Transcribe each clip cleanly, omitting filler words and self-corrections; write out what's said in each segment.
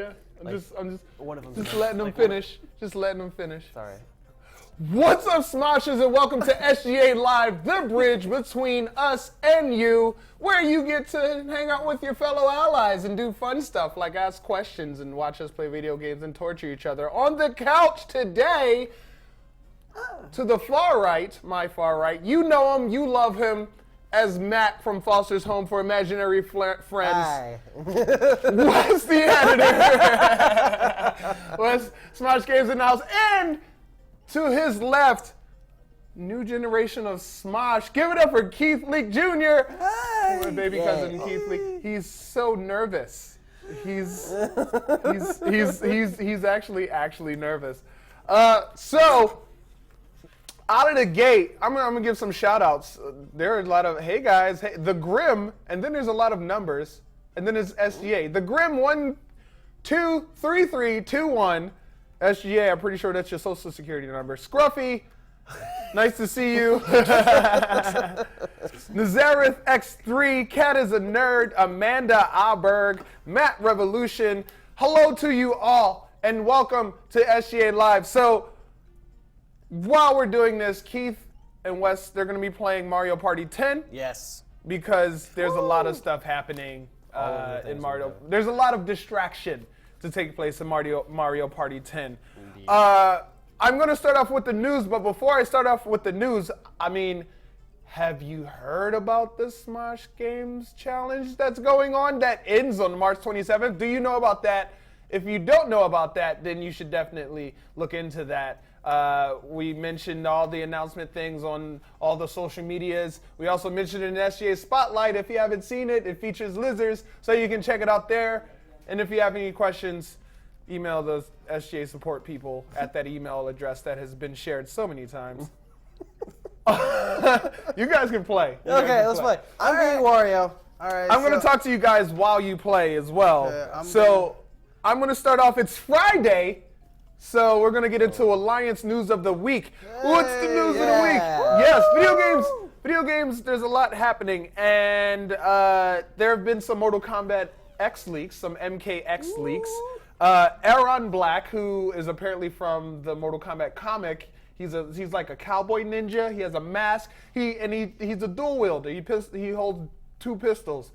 Yeah, I'm just letting them finish. Just letting them finish. Sorry. What's up, Smoshers, and welcome to SGA Live, the bridge between us and you, where you get to hang out with your fellow allies and do fun stuff like ask questions and watch us play video games and torture each other. On the couch today, to the far right, my far right, you know him, you love him, as Matt from Foster's Home for Imaginary Friends. Hi. Wes the editor. Wes, Smosh Games in the house. And to his left, new generation of Smosh. Give it up for Keith Leak Jr. Hi. My baby cousin Keith Leak. He's so nervous. He's actually nervous. So out of the gate, I'm gonna give some shout outs. There are a lot of, hey guys, hey, the Grim, and then there's a lot of numbers, and then it's SGA. The Grim 123321. SGA, I'm pretty sure that's your social security number. Scruffy, nice to see you. Nazareth X3, Cat is a nerd, Amanda Aberg, Matt Revolution. Hello to you all, and welcome to SGA Live. So, while we're doing this, Keith and Wes, they're going to be playing Mario Party 10. Yes. Because there's a lot of stuff happening in Mario. There's a lot of distraction to take place in Mario Party 10. I'm going to start off with the news, but before I start off with the news, I mean, have you heard about the Smosh Games challenge that's going on that ends on March 27th? Do you know about that? If you don't know about that, then you should definitely look into that. We mentioned all the announcement things on all the social medias. We also mentioned it in SGA Spotlight. If you haven't seen it, it features lizards, so you can check it out there. And if you have any questions, email those SGA support people at that email address that has been shared so many times. You guys can play. Okay, let's play. I'm being Wario. All right. I'm going to talk to you guys while you play as well. I'm going to start off. It's Friday. So we're going to get into Alliance news of the week. What's the news of the week? Yes, video games, there's a lot happening. And there have been some Mortal Kombat X leaks, some MKX leaks. Aaron Black, who is apparently from the Mortal Kombat comic, he's like a cowboy ninja. He has a mask. He's a dual wielder. He holds two pistols.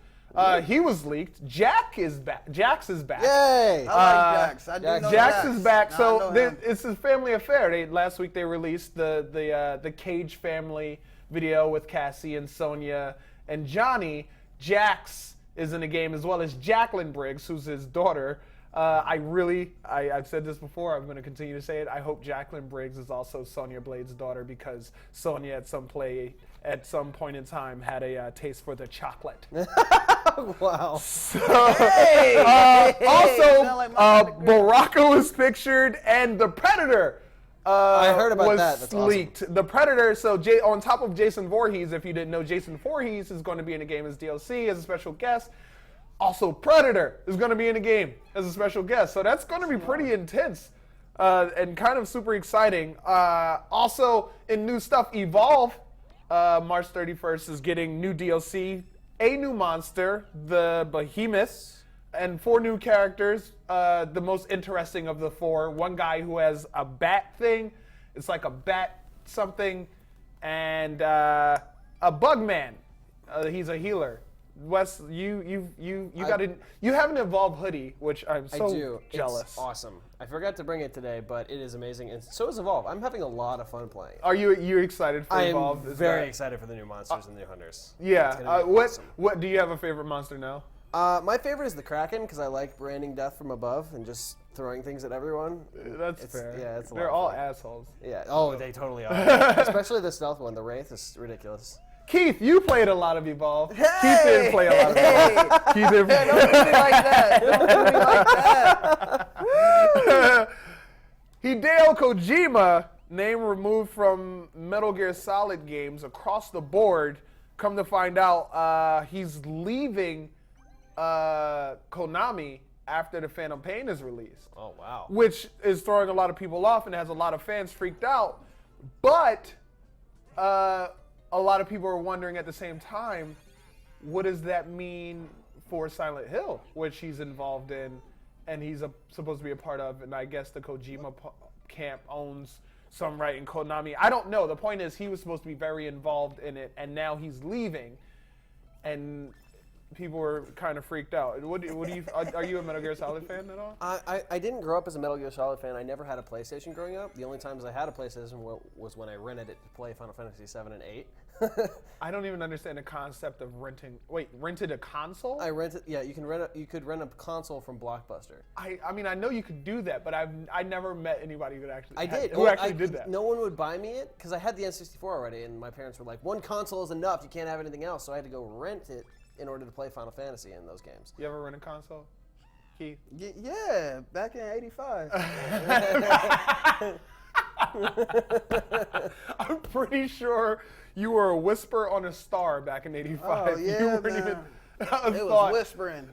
He was leaked. Jax is back. Yay! I like Jax. Jax is back. So it's a family affair. Last week they released the Cage family video with Cassie and Sonya and Johnny. Jax is in the game as well as Jacqueline Briggs, who's his daughter. I've said this before. I'm going to continue to say it. I hope Jacqueline Briggs is also Sonya Blade's daughter because Sonya at some point in time had a taste for the chocolate. Wow. So, Baraka was pictured, and the Predator I heard about was that. That's leaked. Awesome. The Predator, so on top of Jason Voorhees, if you didn't know, Jason Voorhees is going to be in the game as DLC, as a special guest. Also, Predator is going to be in the game as a special guest. So that's going to be pretty intense and kind of super exciting. Also, in new stuff, Evolve, March 31st, is getting new DLC, a new monster, the Behemoth, and 4 new characters. The most interesting of the 4, one guy who has a bat thing. It's like a bat something. And a Bugman. He's a healer. Wes, you have an Evolve hoodie, which I'm so jealous. It's awesome. I forgot to bring it today, but it is amazing, and so is Evolve. I'm having a lot of fun playing. Are you excited for Evolve? I am very excited for the new monsters and the new hunters. Yeah. What do you have a favorite monster now? My favorite is the Kraken because I like branding death from above and just throwing things at everyone. That's fair. Yeah, they're all assholes. Yeah. Oh, they totally are. Especially the stealth one. The Wraith is ridiculous. Keith, you played a lot of Evolve. Hey! Keith didn't play a lot of Evolve. Keith didn't play. Don't do me like that. Don't do me like that. Hideo Kojima, name removed from Metal Gear Solid games across the board. Come to find out, he's leaving Konami after the Phantom Pain is released. Oh, wow. Which is throwing a lot of people off and has a lot of fans freaked out. But a lot of people are wondering at the same time, what does that mean for Silent Hill, which he's involved in? and he's supposed to be a part of, and I guess the Kojima camp owns some right in Konami. I don't know. The point is he was supposed to be very involved in it, and now he's leaving, and people were kind of freaked out. What do you? Are you a Metal Gear Solid fan at all? I didn't grow up as a Metal Gear Solid fan. I never had a PlayStation growing up. The only times I had a PlayStation was when I rented it to play Final Fantasy 7 and 8. I don't even understand the concept of renting. Wait, rented a console? I rented. Yeah, you could rent a console from Blockbuster. I mean, I know you could do that, but I never met anybody who actually did that. No one would buy me it because I had the N64 already, and my parents were like, "One console is enough. You can't have anything else." So I had to go rent it in order to play Final Fantasy in those games. You ever rent a console, Keith? Yeah, back in '85. I'm pretty sure you were a whisper on a star back in '85. Oh, yeah, you weren't man. even. It was whispering.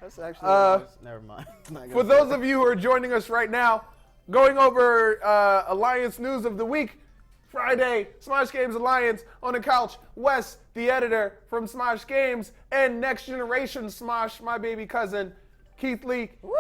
That's actually never mind. For those of you who are joining us right now, going over Alliance news of the week. Friday, Smosh Games Alliance on the couch. Wes, the editor from Smosh Games, and Next Generation Smosh, my baby cousin, Keith Leak. Woo!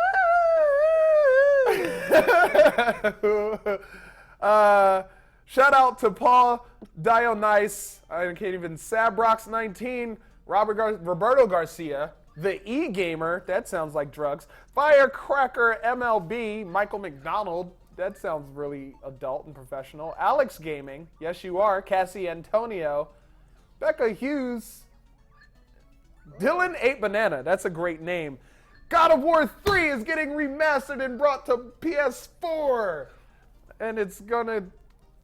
Shout out to Paul Dionice, I can't even, Sabrox19, Roberto Garcia, the E-Gamer, that sounds like drugs, Firecracker MLB, Michael McDonald, that sounds really adult and professional, Alex Gaming, yes you are, Cassie Antonio, Becca Hughes, Dylan 8 Banana, that's a great name. God of War 3 is getting remastered and brought to PS4. And it's going to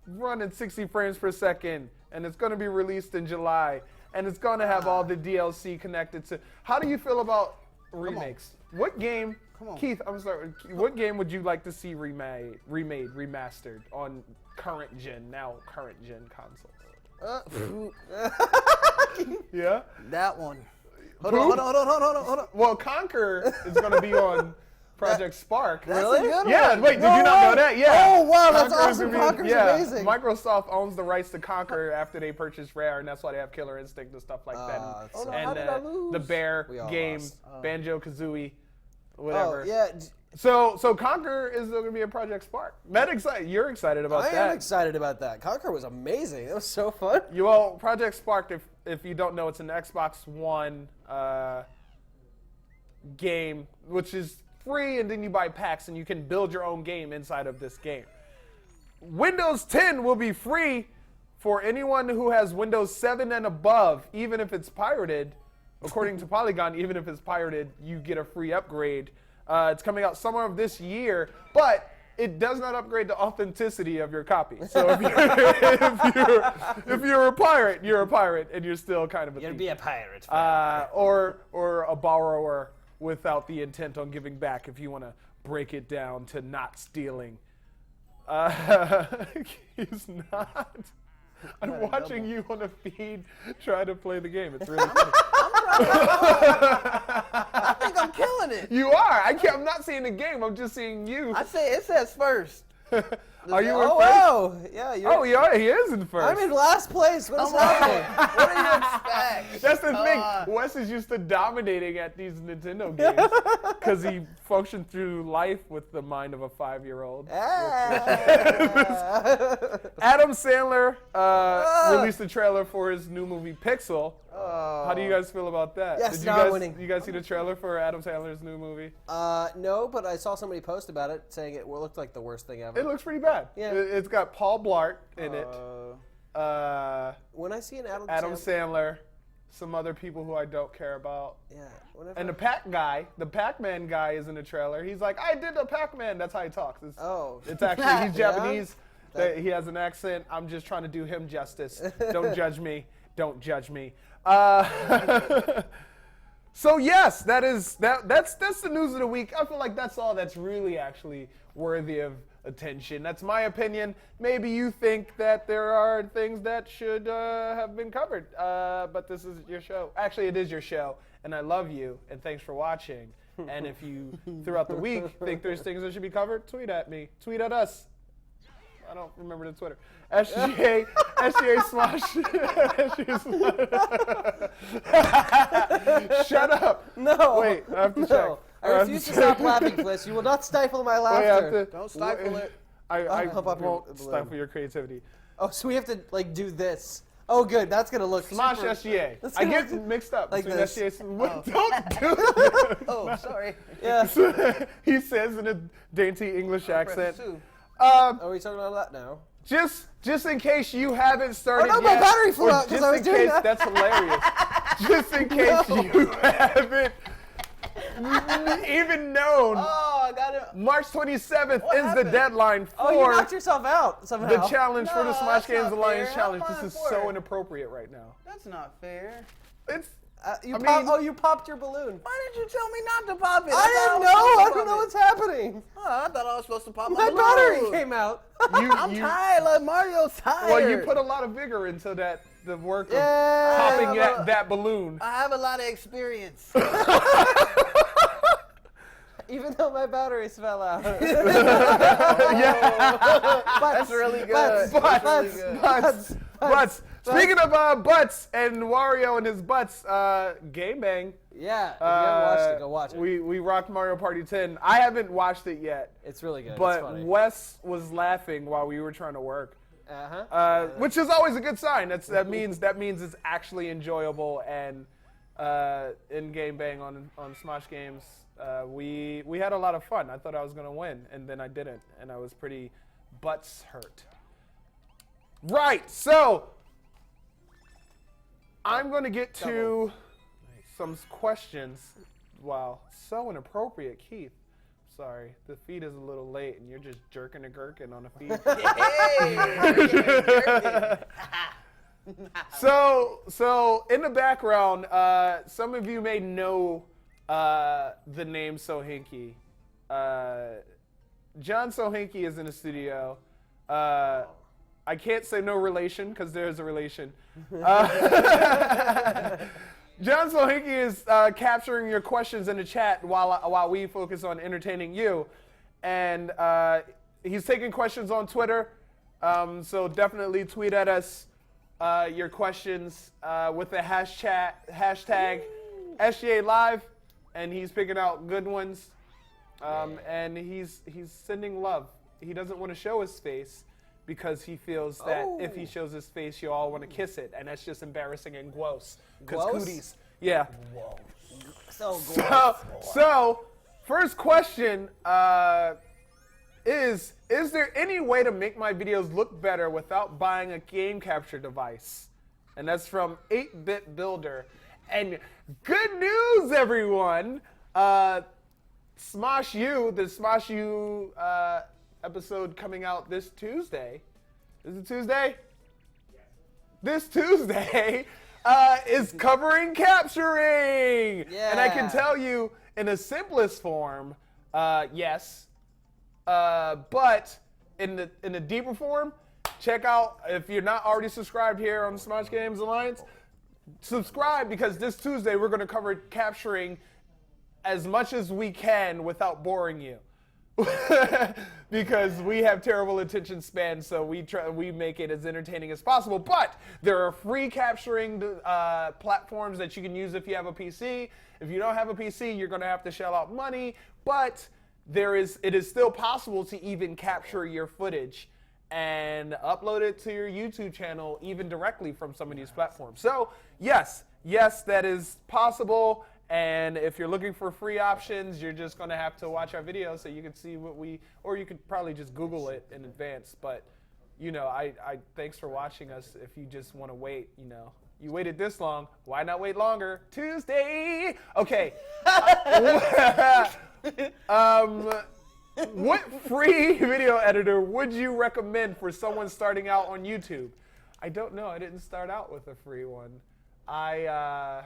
run at 60 frames per second. And it's going to be released in July. And it's going to have all the DLC connected to. How do you feel about remakes? What game, Keith, I'm sorry, what game would you like to see remastered on current gen consoles? Yeah? That one. Hold on. Well, Conquer is going to be on Project Spark. That's a good one. Yeah, wait, did you not know that? Yeah. Oh, wow, that's Conquer is awesome. gonna be- Conquer's yeah, amazing. Microsoft owns the rights to Conquer after they purchased Rare, and that's why they have Killer Instinct and stuff like that. Oh, no, And how did I lose? the Bear We all game, lost. Banjo-Kazooie, whatever. Oh, yeah. So Conquer is going to be a Project Spark. You're excited about I that. am excited about that. Conquer was amazing. It was so fun. Well, Project Spark, if you don't know, it's an Xbox One game, which is free, and then you buy packs, and you can build your own game inside of this game. Windows 10 will be free for anyone who has Windows 7 and above, even if it's pirated. According to Polygon, even if it's pirated, you get a free upgrade. It's coming out summer of this year, but it does not upgrade the authenticity of your copy. So if you're a pirate, you're a pirate, and you're still kind of a You're thief. be a pirate. Or a borrower without the intent on giving back, if you want to break it down to not stealing. He's not. I'm watching you on the feed try to play the game. It's really funny. I think I'm killing it. You are. I'm not seeing the game. I'm just seeing you. I say it says first. Are you in Oh, first? wow. Yeah, Oh, yeah, he is in first. I'm in last place. What is happening? What do you expect? That's the thing. Wes is used to dominating at these Nintendo games because he functioned through life with the mind of a 5-year-old. Adam Sandler released a trailer for his new movie Pixel. How do you guys feel about that? Yes, Did not winning. you guys see the trailer for Adam Sandler's new movie? No, but I saw somebody post about it saying it looked like the worst thing ever. It looks pretty bad. Yeah. It's got Paul Blart in it. When I see an Adam Sandler, some other people who I don't care about. Yeah. Whenever And the Pac-Man guy is in the trailer. He's like, I did the Pac-Man. That's how he talks. It's actually, he's Yeah? Japanese. He has an accent. I'm just trying to do him justice. Don't judge me. Don't judge me. So yes, that's the news of the week. I feel like that's all that's really actually worthy of attention. That's my opinion. Maybe you think that there are things that should have been covered, but this is your show. Actually, it is your show, and I love you, and thanks for watching. And if you, throughout the week, think there's things that should be covered, tweet at me. Tweet at us. I don't remember the Twitter. SGA Smosh. Shut up. No. Wait, I have to check. I refuse to stop laughing, Flitz. You will not stifle my laughter. Don't stifle it. I pump up your won't stifle your creativity. Oh, so we have to like do this. Oh, good. That's gonna look. Smosh super, SGA. That's I gonna get look mixed up like between this. SGA. Don't do this. Oh, sorry. Yeah. He says in a dainty English accent. Are we talking about that now? Just in case you haven't started Oh no, my yet, battery flew or out because just I was in doing case, that. that's hilarious. Just in case you haven't even known, Oh, I got it. March 27th What is the happened? deadline Oh, you for knocked yourself out somehow. the challenge for the No, Smosh that's Games not Alliance fair. challenge. I'm This is fine for so it. inappropriate right now. That's not fair. It's You I popped. mean- Oh, you popped your balloon. Why did you tell me not to pop it? I didn't know. I don't know what's happening. Oh, I thought I was supposed to pop My balloon. battery came out. I'm tired. Like Mario's tired. well, you put a lot of vigor into the work of Yeah. popping that balloon. I have a lot of experience. Even though my batteries fell out. That's really good. Butts, That's really good. butts. Speaking of butts and Wario and his butts, Game Bang. Yeah. If you haven't watched it, go watch it. We rocked Mario Party 10. I haven't watched it yet, It's really good. It's but funny. Wes was laughing while we were trying to work, Uh-huh. which is always a good sign. That means it's actually enjoyable. And in Game Bang on Smosh Games, we had a lot of fun. I thought I was gonna win, and then I didn't, and I was pretty butts hurt. Right. So I'm gonna get to some questions. Wow, so inappropriate, Keith. Sorry, the feed is a little late, and you're just jerking and gherkin on the feed. So in the background, some of you may know the name Sohinki. John Sohinki is in the studio. I can't say no relation because there's a relation. John Sohinki is capturing your questions in the chat while we focus on entertaining you. And he's taking questions on Twitter. So definitely tweet at us your questions with the hashtag SGA Live. And he's picking out good ones. And he's sending love. He doesn't want to show his face because he feels that if he shows his face, you all want to kiss it. And that's just embarrassing and gross. Because Gross? cooties. Yeah. So gross. So, first question is there any way to make my videos look better without buying a game capture device? And that's from 8-Bit Builder. And good news, everyone! Smosh U, the Smosh U episode coming out this Tuesday. Is it Tuesday? Yes. This Tuesday is covering capturing. Yeah. And I can tell you in the simplest form, yes. But in the deeper form, check out, if you're not already subscribed here on the Smosh Games Alliance, subscribe because this Tuesday we're going to cover capturing as much as we can without boring you. Because we have terrible attention span, so we make it as entertaining as possible. But there are free capturing platforms that you can use if you have a PC. If you don't have a PC, you're going to have to shell out money. But it is still possible to even capture your footage and upload it to your YouTube channel even directly from some of these platforms. So yes, that is possible. And if you're looking for free options, you're just going to have to watch our videos so you can see or you could probably just Google it in advance. But, I thanks for watching us. If you just want to wait, you waited this long, why not wait longer? Tuesday! Okay. What free video editor would you recommend for someone starting out on YouTube? I don't know. I didn't start out with a free one. I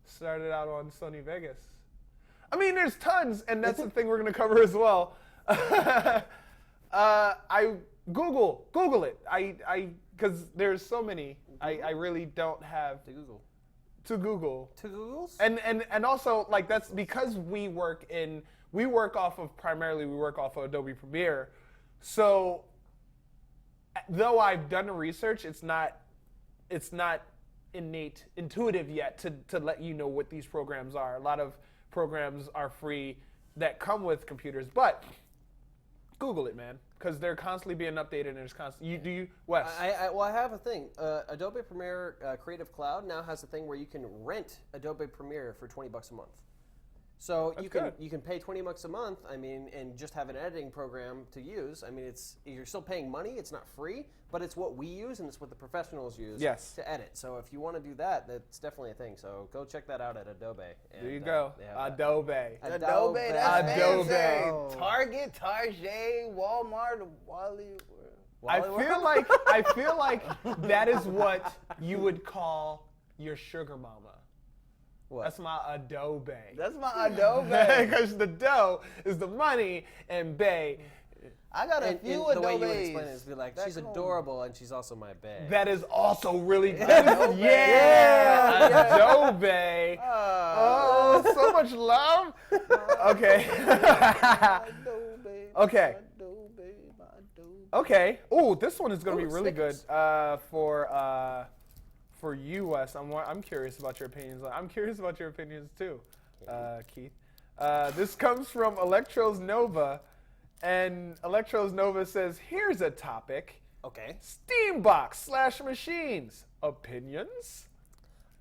started out on Sony Vegas. I mean, there's tons, and that's the thing we're going to cover as well. Google it. Because there's so many. I really don't have To Google. To Google. To Google's? And also, that's because we work off of Adobe Premiere. So, though I've done the research, it's not intuitive yet to let you know what these programs are. A lot of programs are free that come with computers, but Google it, man, because they're constantly being updated and there's constantly. Wes? Well, I have a thing. Adobe Premiere Creative Cloud now has a thing where you can rent Adobe Premiere for $20 a month. So you can pay $20 a month. I mean, and just have an editing program to use. I mean, you're still paying money. It's not free, but it's what we use and it's what the professionals use to edit. So if you want to do that, that's definitely a thing. So go check that out at Adobe. And, there you go. Adobe. Adobe. That's Adobe. fancy. Target, Target, Walmart, Wally. I feel like that is what you would call your sugar mama. What? That's my Adobe. That's my Adobe. Because the dough is the money, and bae. I got a few Adobes. The way you would explain it is be like, she's adorable and she's also my bae. That is also really good. Yeah, Adobe. Oh, so much love. Okay. Okay. Okay. Oh, this one is going to be really good for you, Wes. I'm curious about your opinions. I'm curious about your opinions too, Keith. This comes from Electros Nova, and Electros Nova says, "Here's a topic. Okay. Steambox/machines. Opinions?"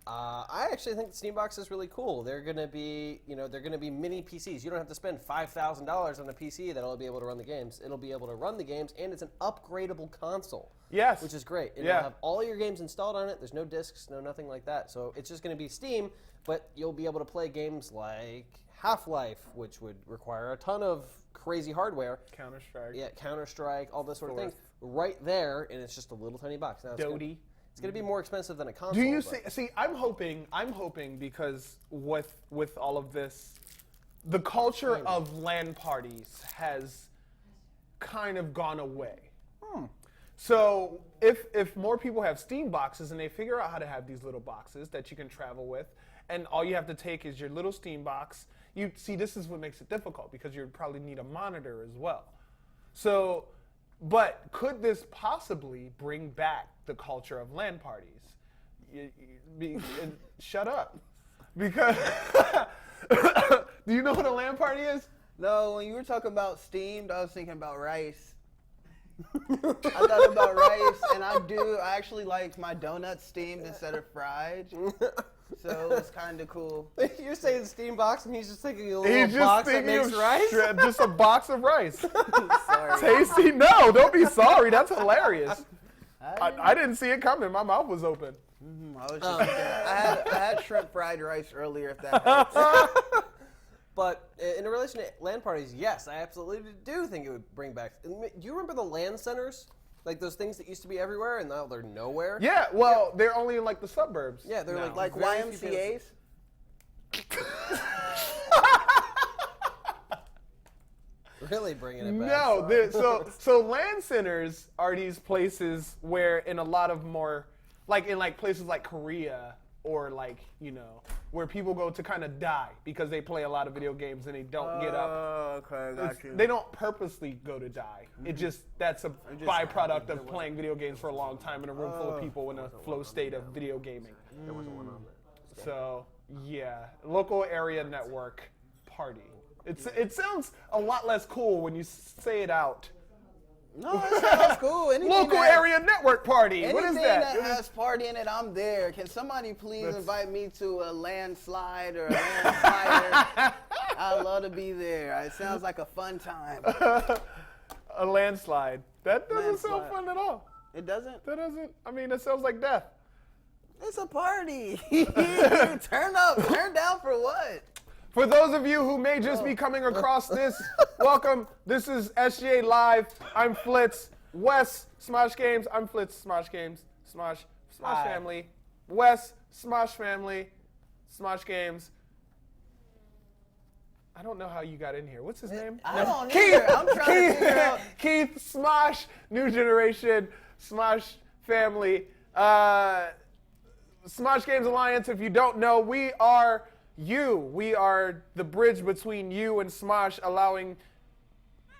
I actually think Steambox is really cool. They're gonna be, they're gonna be mini PCs. You don't have to spend $5,000 on a PC that'll be able to run the games. It'll be able to run the games, and it's an upgradable console. Yes. Which is great. It'll have all your games installed on it. There's no discs, nothing like that. So it's just gonna be Steam, but you'll be able to play games like Half-Life, which would require a ton of crazy hardware. Counter-Strike. Yeah, Counter-Strike, all this sort of things. Right there, and it's just a little tiny box. Now Dota. It's going to be more expensive than a console. Do you see? I'm hoping because with all of this, the culture of LAN parties has kind of gone away. So if more people have Steam boxes and they figure out how to have these little boxes that you can travel with, and all you have to take is your little Steam box. You see, this is what makes it difficult because you'd probably need a monitor as well. So. But could this possibly bring back the culture of LAN parties? Shut up. Because, do you know what a LAN party is? No, when you were talking about steamed, I was thinking about rice. I thought about rice, and I actually like my donuts steamed instead of fried. So it's kind of cool. You're saying Steam box, and he's just thinking a little box that makes rice? Just a box of rice. Sorry. Tasty? No, don't be sorry. That's hilarious. I didn't see it coming. My mouth was open. I was just thinking, I had shrimp fried rice earlier, if that helps. But in relation to LAN parties, yes, I absolutely do think it would bring back. Do you remember the LAN centers? Like those things that used to be everywhere and now they're nowhere? Yeah, well, they're only in like the suburbs. Yeah, they're like YMCAs. Really bringing it back. No, so LAN centers are these places where in a lot of more, like in like places like Korea or like, where people go to kind of die because they play a lot of video games and they don't get up. Oh, okay, got you. They don't purposely go to die. That's a byproduct of playing video games for a long time in a room full of people in a flow state of video gaming. There wasn't one on there. So, yeah, local area network party. It sounds a lot less cool when you say it out. No, it sounds cool. Local area network party. What is that? Anything that has party in it, I'm there. Can somebody please invite me to a landslide or a landslider? I'd love to be there. It sounds like a fun time. A landslide. That doesn't sound fun at all. It doesn't? That doesn't. I mean, it sounds like death. It's a party. Turn down for what? For those of you who may just be coming across this, welcome. This is SGA Live. I'm Flitz. Wes, Smosh Games. I'm Flitz, Smosh Games. Smosh Family. Wes, Smosh Family. Smosh Games. I don't know how you got in here. What's his name? I don't either. I'm trying to figure out. Keith, Smosh, New Generation, Smosh Family. Smosh Games Alliance, if you don't know, we are the bridge between you and Smosh, allowing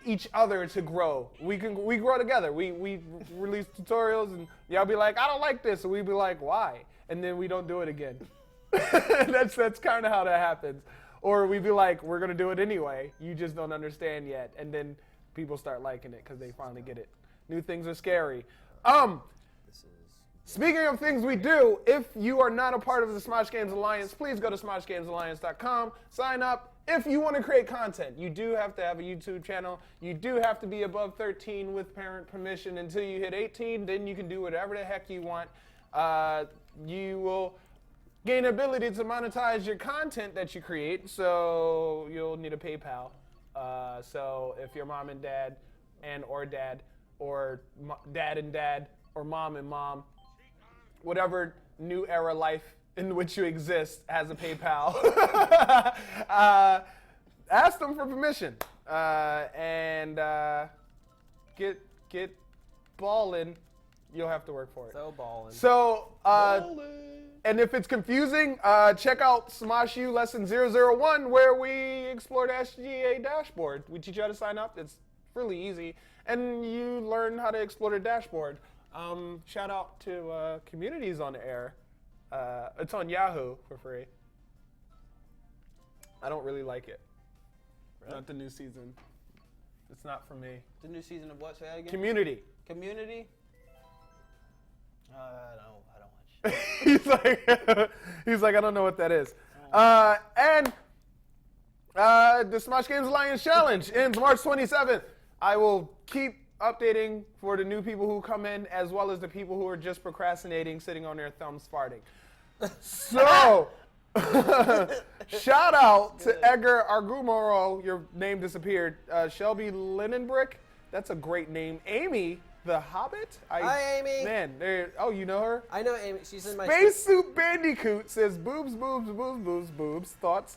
each other to grow. We grow together. We release tutorials and y'all be like, I don't like this, and we be like, why? And then we don't do it again. That's kind of how that happens. Or we be like, we're gonna do it anyway. You just don't understand yet, and then people start liking it because they finally get it. New things are scary. Speaking of things we do, if you are not a part of the Smosh Games Alliance, please go to SmoshGamesAlliance.com, sign up. If you want to create content, you do have to have a YouTube channel. You do have to be above 13 with parent permission. Until you hit 18, then you can do whatever the heck you want. You will gain ability to monetize your content that you create, so you'll need a PayPal. So if your mom and dad or dad or dad and dad or mom and mom, whatever new era life in which you exist has a PayPal, ask them for permission and get ballin'. You'll have to work for it. So ballin'. So, and if it's confusing, check out Smosh U Lesson 001, where we explore the SGA dashboard. We teach you how to sign up. It's really easy. And you learn how to explore the dashboard. Shout out to Communities on the Air. It's on Yahoo for free. I don't really like it. Really? Not the new season. It's not for me. The new season of what? Say that again? Community. Community? I don't watch. he's like, I don't know what that is. And the Smosh Games Alliance Challenge ends March 27th. I will keep updating for the new people who come in, as well as the people who are just procrastinating, sitting on their thumbs farting. So, shout out to Edgar Argumoro. Your name disappeared. Shelby Linenbrick. That's a great name. Amy the Hobbit. Hi, Amy. Man, oh, you know her? I know Amy. She's in my Spacesuit Bandicoot says boobs, boobs, boobs, boobs, boobs. Thoughts?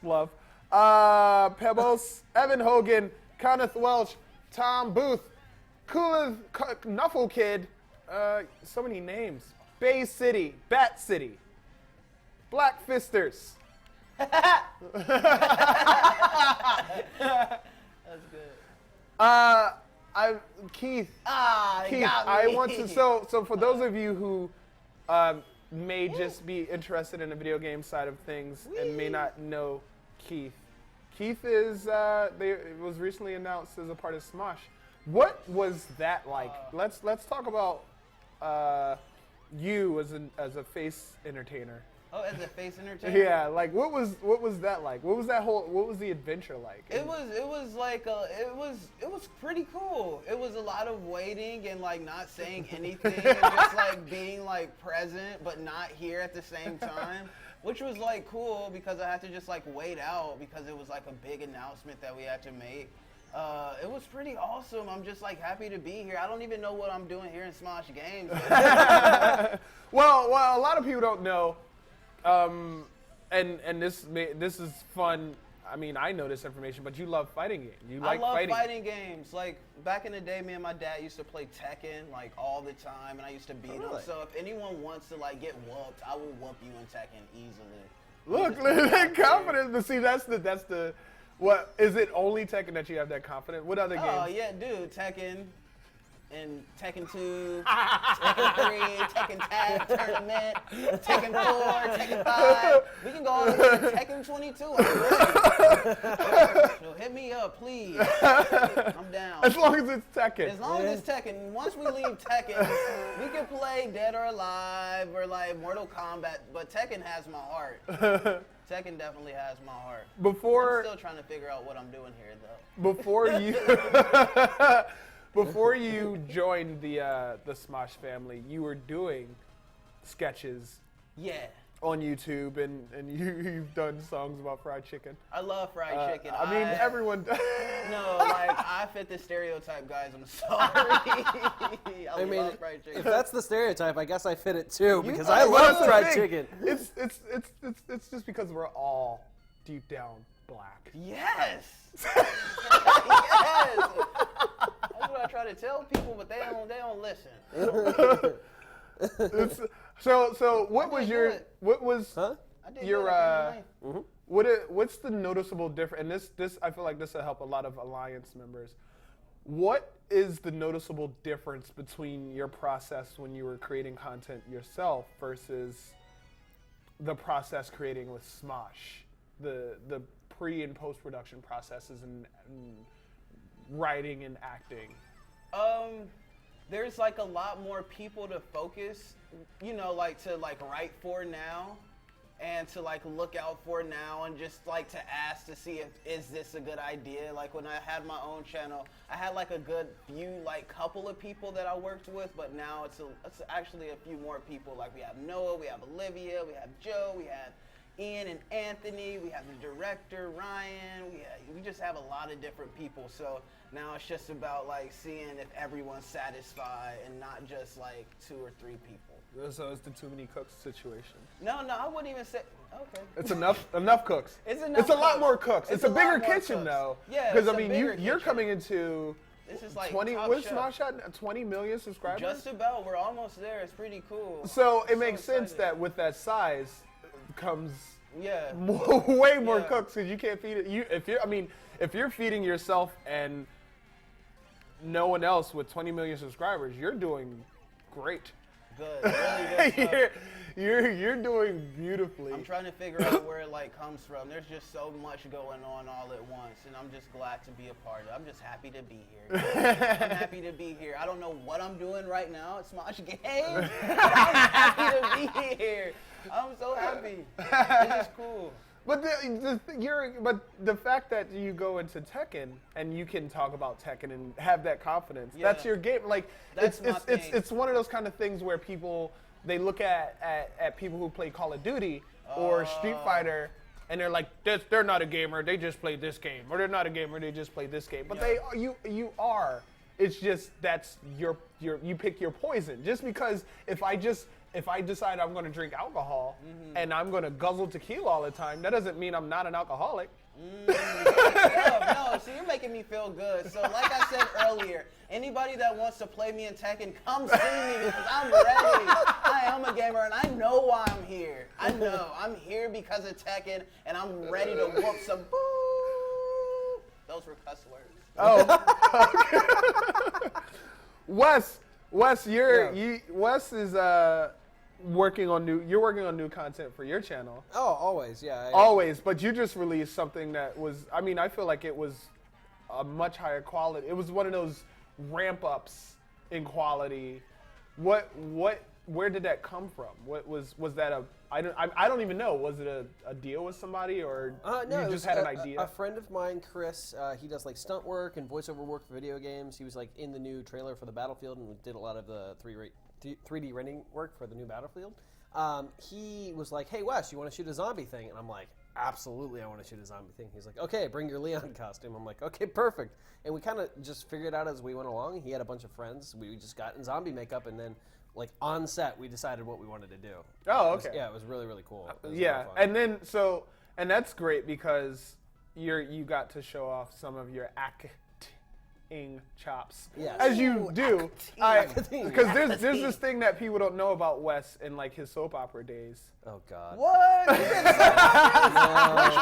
Love. Pebbles, Evan Hogan, Kenneth Welch, Tom Booth, Cooleth Knuffle Kid. So many names. Bay City, Bat City, Black Fisters. That's good. Keith. Keith, got me. I want to. So for those of you who may just be interested in the video game side of things and may not know Keith. Keith is was recently announced as a part of Smosh. What was that like? Let's talk about you as a face entertainer. Oh, as a face entertainer? Yeah, like what was that like? What was the adventure like? It was pretty cool. It was a lot of waiting and like not saying anything and just like being like present but not here at the same time, which was like cool because I had to just like wait out because it was like a big announcement that we had to make. It was pretty awesome. I'm just like happy to be here. I don't even know what I'm doing here in Smosh Games. Well, a lot of people don't know. And this is fun. I mean, I know this information, but you love fighting games. I love fighting games. Like back in the day, me and my dad used to play Tekken like all the time, and I used to beat him. So if anyone wants to like get whooped, I will whoop you in Tekken easily. Look, that confidence. But see, that's the. What is it? Only Tekken that you have that confidence? What other games? Oh yeah, dude, Tekken. And Tekken 2, Tekken 3, Tekken Tag Tournament, Tekken 4, Tekken 5. We can go all the way to Tekken 22. I'm ready. So hit me up, please. I'm down. As long as it's Tekken. As long as it's Tekken. Once we leave Tekken, we can play Dead or Alive or like Mortal Kombat. But Tekken has my heart. Tekken definitely has my heart. I'm still trying to figure out what I'm doing here, though. Before you joined the Smosh family, you were doing sketches. Yeah. On YouTube, and you've done songs about fried chicken. I love fried chicken. I mean, everyone does. No, like, I fit the stereotype, guys. I'm sorry. I love fried chicken. If that's the stereotype, I guess I fit it too, because I love fried chicken. It's just because we're all deep down black. Yes. Yes. That's what I try to tell people, but they don't listen. So what was your I did your good. What's the noticeable difference? And this I feel like this will help a lot of Alliance members. What is the noticeable difference between your process when you were creating content yourself versus the process creating with Smosh? The pre and post production processes and writing and acting. There's like a lot more people to focus, you know, like to like write for now. And to like look out for now, and just like to ask to see if is this a good idea. Like when I had my own channel, I had like a good few, like couple of people that I worked with, but now it's actually a few more people. Like we have Noah, we have Olivia, we have Joe, we have Ian and Anthony, we have the director Ryan. We just have a lot of different people. So now it's just about like seeing if everyone's satisfied and not just like 2 or 3 people. So it's the too many cooks situation. No, I wouldn't even say. Okay. It's enough cooks. It's enough. It's a lot more cooks. It's a bigger kitchen cooks. though. Yeah. Because I mean, you're coming into this is like 20. top What's chef. Smosh at? 20 million subscribers. Just about. We're almost there. It's pretty cool. So it makes sense that with that size comes way more cooks because you can't feed it. If you're feeding yourself and no one else with 20 million subscribers, you're doing great. Good, really good. You're doing beautifully. I'm trying to figure out where it like comes from. There's just so much going on all at once, and I'm just glad to be a part of it. I'm just happy to be here. I'm happy to be here. I don't know what I'm doing right now at Smosh Games, but I'm happy to be here. I'm so happy. This is cool. But the fact that you go into Tekken and you can talk about Tekken and have that confidence, that's your game. Like it's one of those kind of things where people they look at people who play Call of Duty or Street Fighter and they're like, they're not a gamer, they just play this game, or they're not a gamer, they just play this game. But you are. It's just that's you pick your poison. Just because if I decide I'm going to drink alcohol and I'm going to guzzle tequila all the time, that doesn't mean I'm not an alcoholic. No, see, you're making me feel good. So like I said earlier, anybody that wants to play me in Tekken, come see me because I'm ready. I am a gamer and I know why I'm here. I know. I'm here because of Tekken and I'm ready to whoop some boo. Those were cuss words. Oh. Wes, Wes is working on new content for your channel. Oh, always, yeah. Always, but you just released something that was, I feel like it was a much higher quality. It was one of those ramp ups in quality. Where did that come from? What was that I don't even know. Was it a deal with somebody or no, you just had an idea? A friend of mine, Chris, he does like stunt work and voiceover work for video games. He was like in the new trailer for the Battlefield and did a lot of the 3D rendering work for the new Battlefield. He was like, "Hey Wes, you want to shoot a zombie thing?" And I'm like, "Absolutely, I want to shoot a zombie thing." He's like, "Okay, bring your Leon costume." I'm like, "Okay, perfect." And we kind of just figured it out as we went along. He had a bunch of friends. We just got in zombie makeup and then. Like on set, we decided what we wanted to do. Oh, okay. It was really, really cool. Yeah, and then and that's great because you got to show off some of your acting chops, as you do. Because there's this thing that people don't know about Wes in like his soap opera days. Oh God. What? Which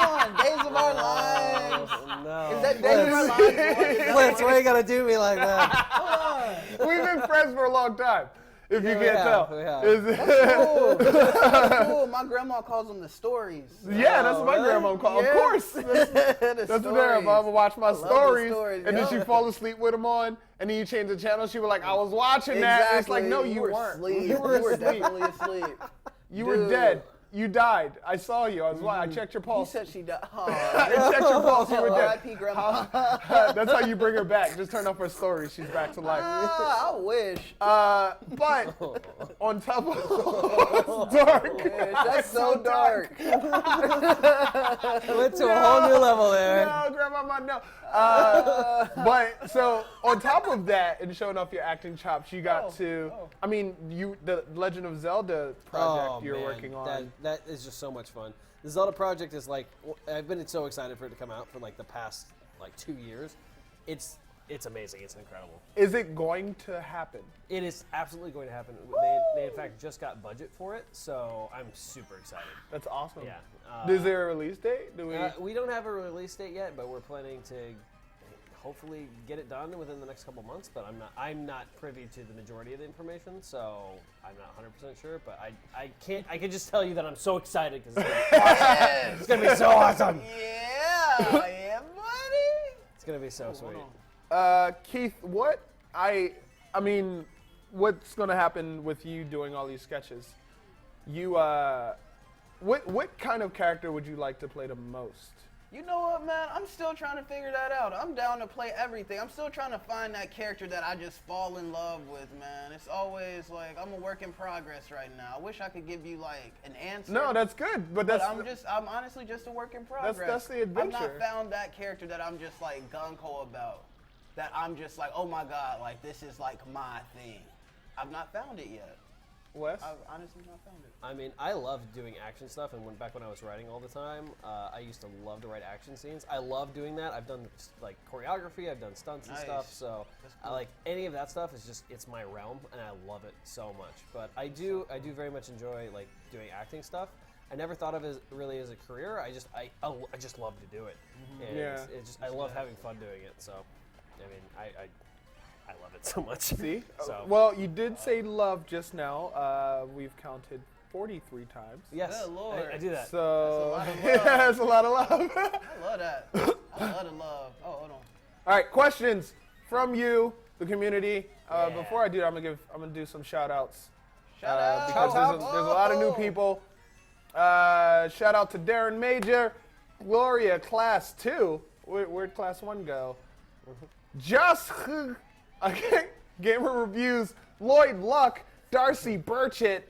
one? Days of Our Lives. No. Is that Days of Our Lives? Flitz, why you gotta do me like that? We've been friends for a long time. If you can't tell. That's cool. That's cool. My grandma calls them the stories. Yeah, that's what my grandma calls them. Of course. That's what their mama watch my stories. And then she fall asleep with them on. And then you change the channel. She was like, I was watching that. It's like, no, you weren't. You were definitely asleep. You were dead. You died. I saw you. I checked your pulse. You said she died. I checked your pulse. You were dead. R.I.P. Grandma. That's how you bring her back. Just turn off her story. She's back to life. I wish. But on top of dark. That's so dark. Went to a whole new level there. No, Grandma, no. But so on top of that, and showing off your acting chops, you got the Legend of Zelda project you're working on. That is just so much fun. The Zelda project is like, I've been so excited for it to come out for like the past like 2 years. It's it's amazing. It's incredible. Is it going to happen? It is absolutely going to happen. They in fact just got budget for it, so I'm super excited. That's awesome. Yeah. Is there a release date? Do we? We don't have a release date yet, but we're planning to hopefully get it done within the next couple months. But I'm not privy to the majority of the information, so I'm not 100% sure. But I can just tell you that I'm so excited because it's gonna be so awesome. Yeah, yeah, buddy. It's gonna be so sweet. Keith, I mean, what's going to happen with you doing all these sketches? You, what kind of character would you like to play the most? You know what, man? I'm still trying to figure that out. I'm down to play everything. I'm still trying to find that character that I just fall in love with, man. It's always like I'm a work in progress right now. I wish I could give you like an answer. No, that's good, but I'm honestly just a work in progress. That's the adventure. I've not found that character that I'm just like gung-ho about. That I'm just like, oh my God, like this is like my thing. I've not found it yet. Wes? I've honestly not found it. I mean, I love doing action stuff, and back when I was writing all the time, I used to love to write action scenes. I love doing that. I've done like choreography, I've done stunts and stuff, so cool. I like any of that stuff. It's my realm, and I love it so much. But I do very much enjoy like doing acting stuff. I never thought of it really as a career. I just love to do it. And I love having fun doing it. So, I mean, I love it so much. See? So. Well, you did say love just now. We've counted 43 times. Yes, good Lord. I do that. So that's a lot of love. I love that. I love the love. Oh, hold on. All right, questions from you, the community. Before I do that, I'm gonna do some shout outs. Shout out. Because there's a lot of new people. Shout out to Darren Major, Gloria Class 2. Where'd Class 1 go? Just Gamer Reviews, Lloyd Luck, Darcy Burchett,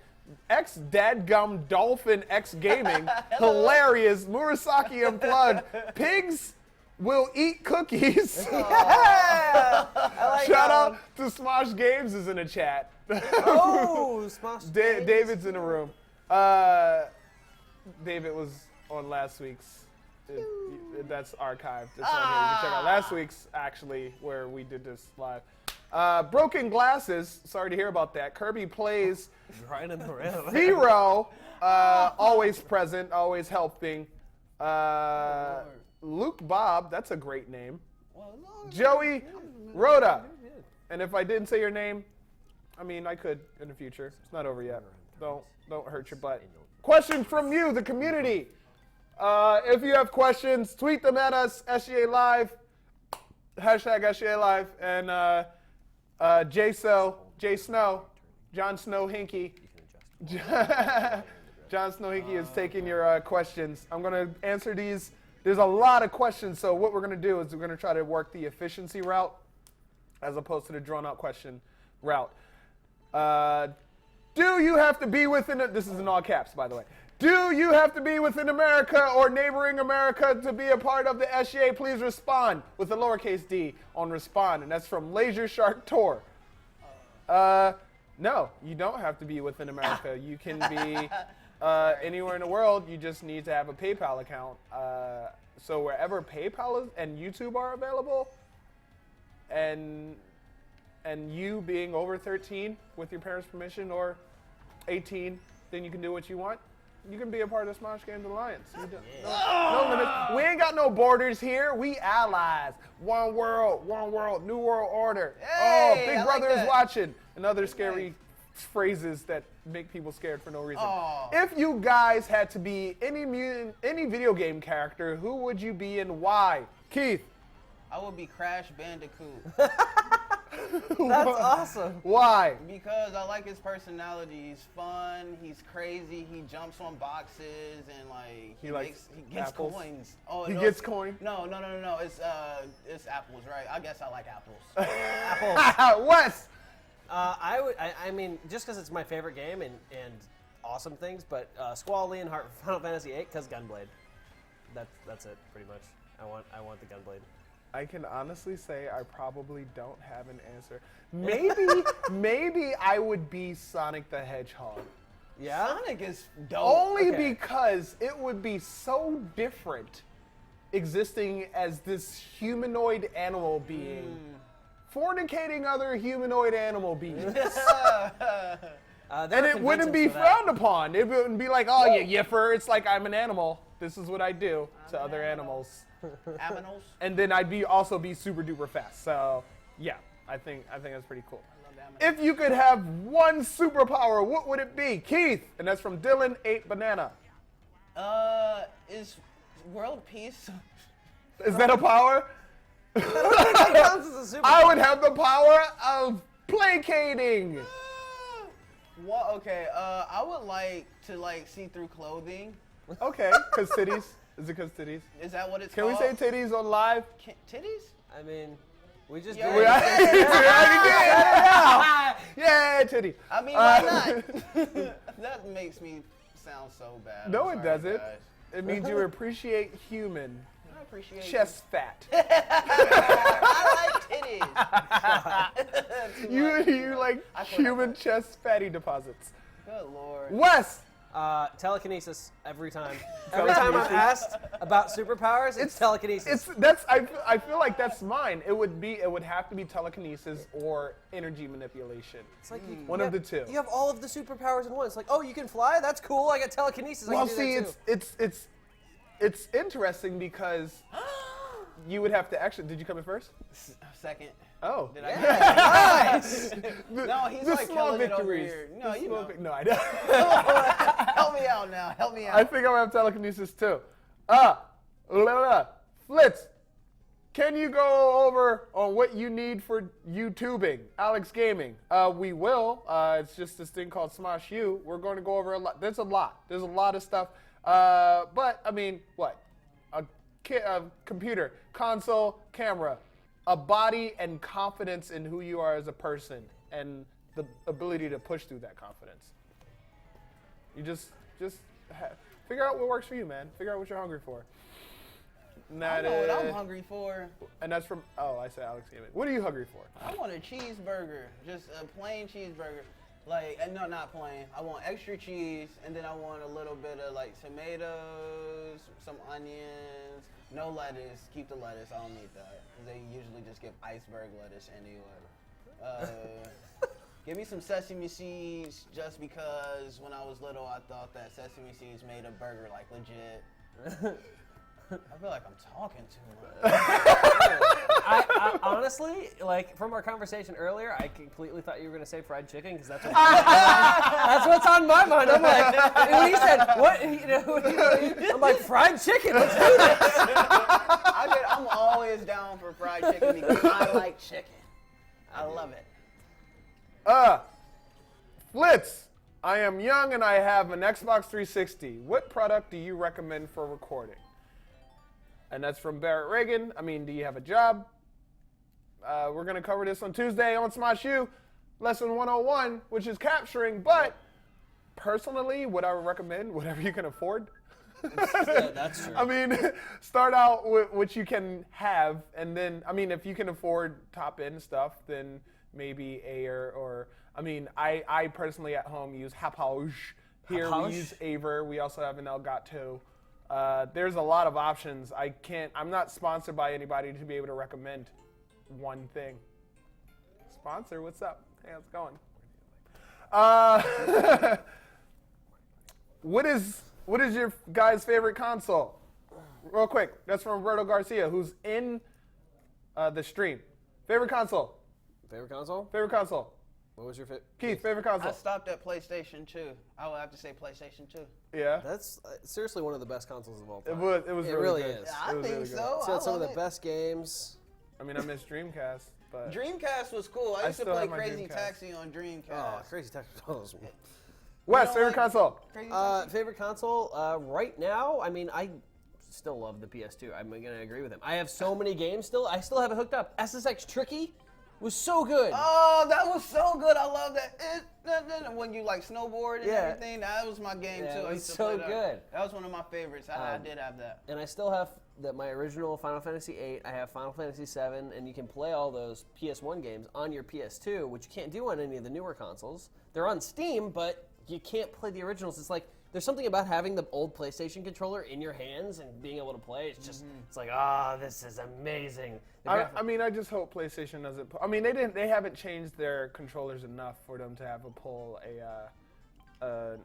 Dadgum Dolphin X Gaming, Hilarious, Murasaki Unplugged, Pigs Will Eat Cookies. Yeah! I like Shout out to Smosh Games is in the chat. Oh, Smosh Games. David's in the room. David was on last week's. That's archived. It's on here. You can check out last week's, actually, where we did this live. Broken Glasses. Sorry to hear about that. Kirby Plays. Running around. Zero. Always present. Always helping. Luke Bob. That's a great name. Joey Rhoda. And if I didn't say your name, I mean, I could in the future. It's not over yet. Don't hurt your butt. Question from you, the community. If you have questions, tweet them at us, SGA Live, hashtag SGA Live, and Jay Snow, John Snow Hinky. John Snow Hinky is taking your questions. I'm going to answer these. There's a lot of questions, so what we're going to do is we're going to try to work the efficiency route as opposed to the drawn-out question route. Do you have to be within it? This is in all caps, by the way. Do you have to be within America or neighboring America to be a part of the SGA? Please respond with a lowercase d on respond, and that's from Laser Shark Tour. No, you don't have to be within America. You can be anywhere in the world. You just need to have a PayPal account. So wherever PayPal is and YouTube are available, and you being over 13 with your parents' permission or 18, then you can do what you want. You can be a part of the Smosh Games Alliance. No limits. We ain't got no borders here. We allies. One world, new world order. Hey, Big Brother is watching. And other scary phrases that make people scared for no reason. Oh. If you guys had to be any video game character, who would you be and why? Keith. I would be Crash Bandicoot. That's awesome. Why? Because I like his personality. He's fun. He's crazy. He jumps on boxes and like he gets apples? coins. He gets coin? No. It's apples, right? I guess I like apples. Apples. Wes. I mean, just because it's my favorite game and awesome things, but Squall and Final Fantasy VIII because Gunblade. That's it, pretty much. I want the Gunblade. I can honestly say I probably don't have an answer. Maybe I would be Sonic the Hedgehog. Yeah? Sonic is dope. Only because it would be so different existing as this humanoid animal being, fornicating other humanoid animal beings. And it wouldn't be frowned upon. It wouldn't be like, oh, you yipper. It's like, I'm an animal. This is what I do to other animals. Aminals. And then I'd also be super duper fast. So, yeah, I think that's pretty cool. If you could have one superpower, what would it be? Keith, and that's from Dylan 8 Banana. Is world peace? Is that a power? That counts as a superpower. I would have the power of placating. What? Okay. I would like to see through clothing. Okay, because titties. Is it because titties? Is that what it's Can called? we say titties on live? Titties? I mean, we just Yeah. did. We already did. Yeah, titty. I mean, why not? That makes me sound so bad. No, I'm it sorry, doesn't. guys. It means you appreciate human. I appreciate Chest fat. I like titties. You like I put human up chest fatty deposits. Good Lord. Wes. Telekinesis every time. Every time I'm asked about superpowers, it's telekinesis. I feel like that's mine. It would have to be telekinesis or energy manipulation. It's like One of the two. You have all of the superpowers in one. It's like, oh, you can fly? That's cool. I got telekinesis. Well, I can do that too. it's interesting because you would have to actually. Did you come in first? Second. Oh. Did I? Yeah, nice. No, he's the like small killing it over victories. here. No, The you small know. No, I don't. Help me out now. Help me out. I think I have telekinesis too. Flitz, can you go over on what you need for YouTubing? Alex Gaming. We will. It's just this thing called Smosh U. We're going to go over a lot. There's a lot. There's a lot of stuff. But, I mean, what? A computer, console, camera, a body, and confidence in who you are as a person, and the ability to push through that confidence. You just figure out what works for you, man. Figure out what you're hungry for. I know what I'm hungry for. And that's from, I said Alex Gaming. What are you hungry for? I want a cheeseburger, just a plain cheeseburger. And no, not plain. I want extra cheese, and then I want a little bit of tomatoes, some onions, no lettuce. Keep the lettuce. I don't need that. They usually just give iceberg lettuce anyway. Give me some sesame seeds, just because when I was little, I thought that sesame seeds made a burger legit. I feel like I'm talking too much. I honestly, from our conversation earlier, I completely thought you were going to say fried chicken because that's what's on my mind. I'm like, when he said, what? I'm like, fried chicken, let's do this. I'm always down for fried chicken because I like chicken. I love it. Flitz, I am young and I have an Xbox 360. What product do you recommend for recording? And that's from Barrett Reagan. I mean, do you have a job? We're going to cover this on Tuesday on Smosh U, lesson 101, which is capturing. But personally, what I would recommend, whatever you can afford. Yeah, that's true. I mean, start out with what you can have. And then, I mean, if you can afford top-end stuff, then maybe Air or, I mean, I personally at home use Hauppauge. Here we use Aver. We also have an Elgato. There's a lot of options. I'm not sponsored by anybody to be able to recommend one thing. Sponsor, what's up? Hey, how's it going? What is your guys' favorite console? Real quick, that's from Roberto Garcia, who's in the stream. Favorite console? Favorite console? Favorite console? What was your favorite? Keith, favorite console? I stopped at PlayStation 2. I would have to say PlayStation 2. Yeah. That's seriously one of the best consoles of all It time. was It really really good. is. I It was think really good. so. It's I got some of love the it. best games. I mean, I miss Dreamcast, but Dreamcast was cool. I I used to still play have my Crazy Dreamcast. Taxi on Dreamcast. Oh, Crazy Taxi was awesome. Wes, don't favorite like- console? Crazy Taxi? Favorite console? Right now, I mean, I still love the PS2. I'm going to agree with him. I have so many games still. I still have it hooked up. SSX Tricky was so good. Oh, that was so good. I love that. When you snowboard and Yeah. everything, that was my game Yeah, too. it I was used to so play that. good. That was one of my favorites. I did have that. And I still have my original Final Fantasy VIII. I have Final Fantasy VII, and you can play all those PS1 games on your PS2, which you can't do on any of the newer consoles. They're on Steam, but you can't play the originals. It's like there's something about having the old PlayStation controller in your hands and being able to play. It's just, it's like, this is amazing. I mean, I just hope PlayStation doesn't. I mean, they haven't changed their controllers enough for them to have a pull a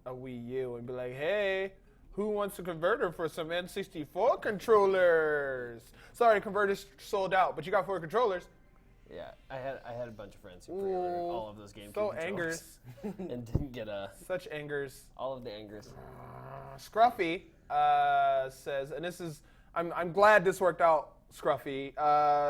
Wii U and be like, hey, who wants a converter for some N64 controllers? Sorry, converters sold out, but you got 4 controllers. Yeah, I had a bunch of friends who pre-ordered all of those GameCube So controllers angers. and didn't get Such angers. all of the angers. Scruffy says, and this is, I'm glad this worked out, Scruffy.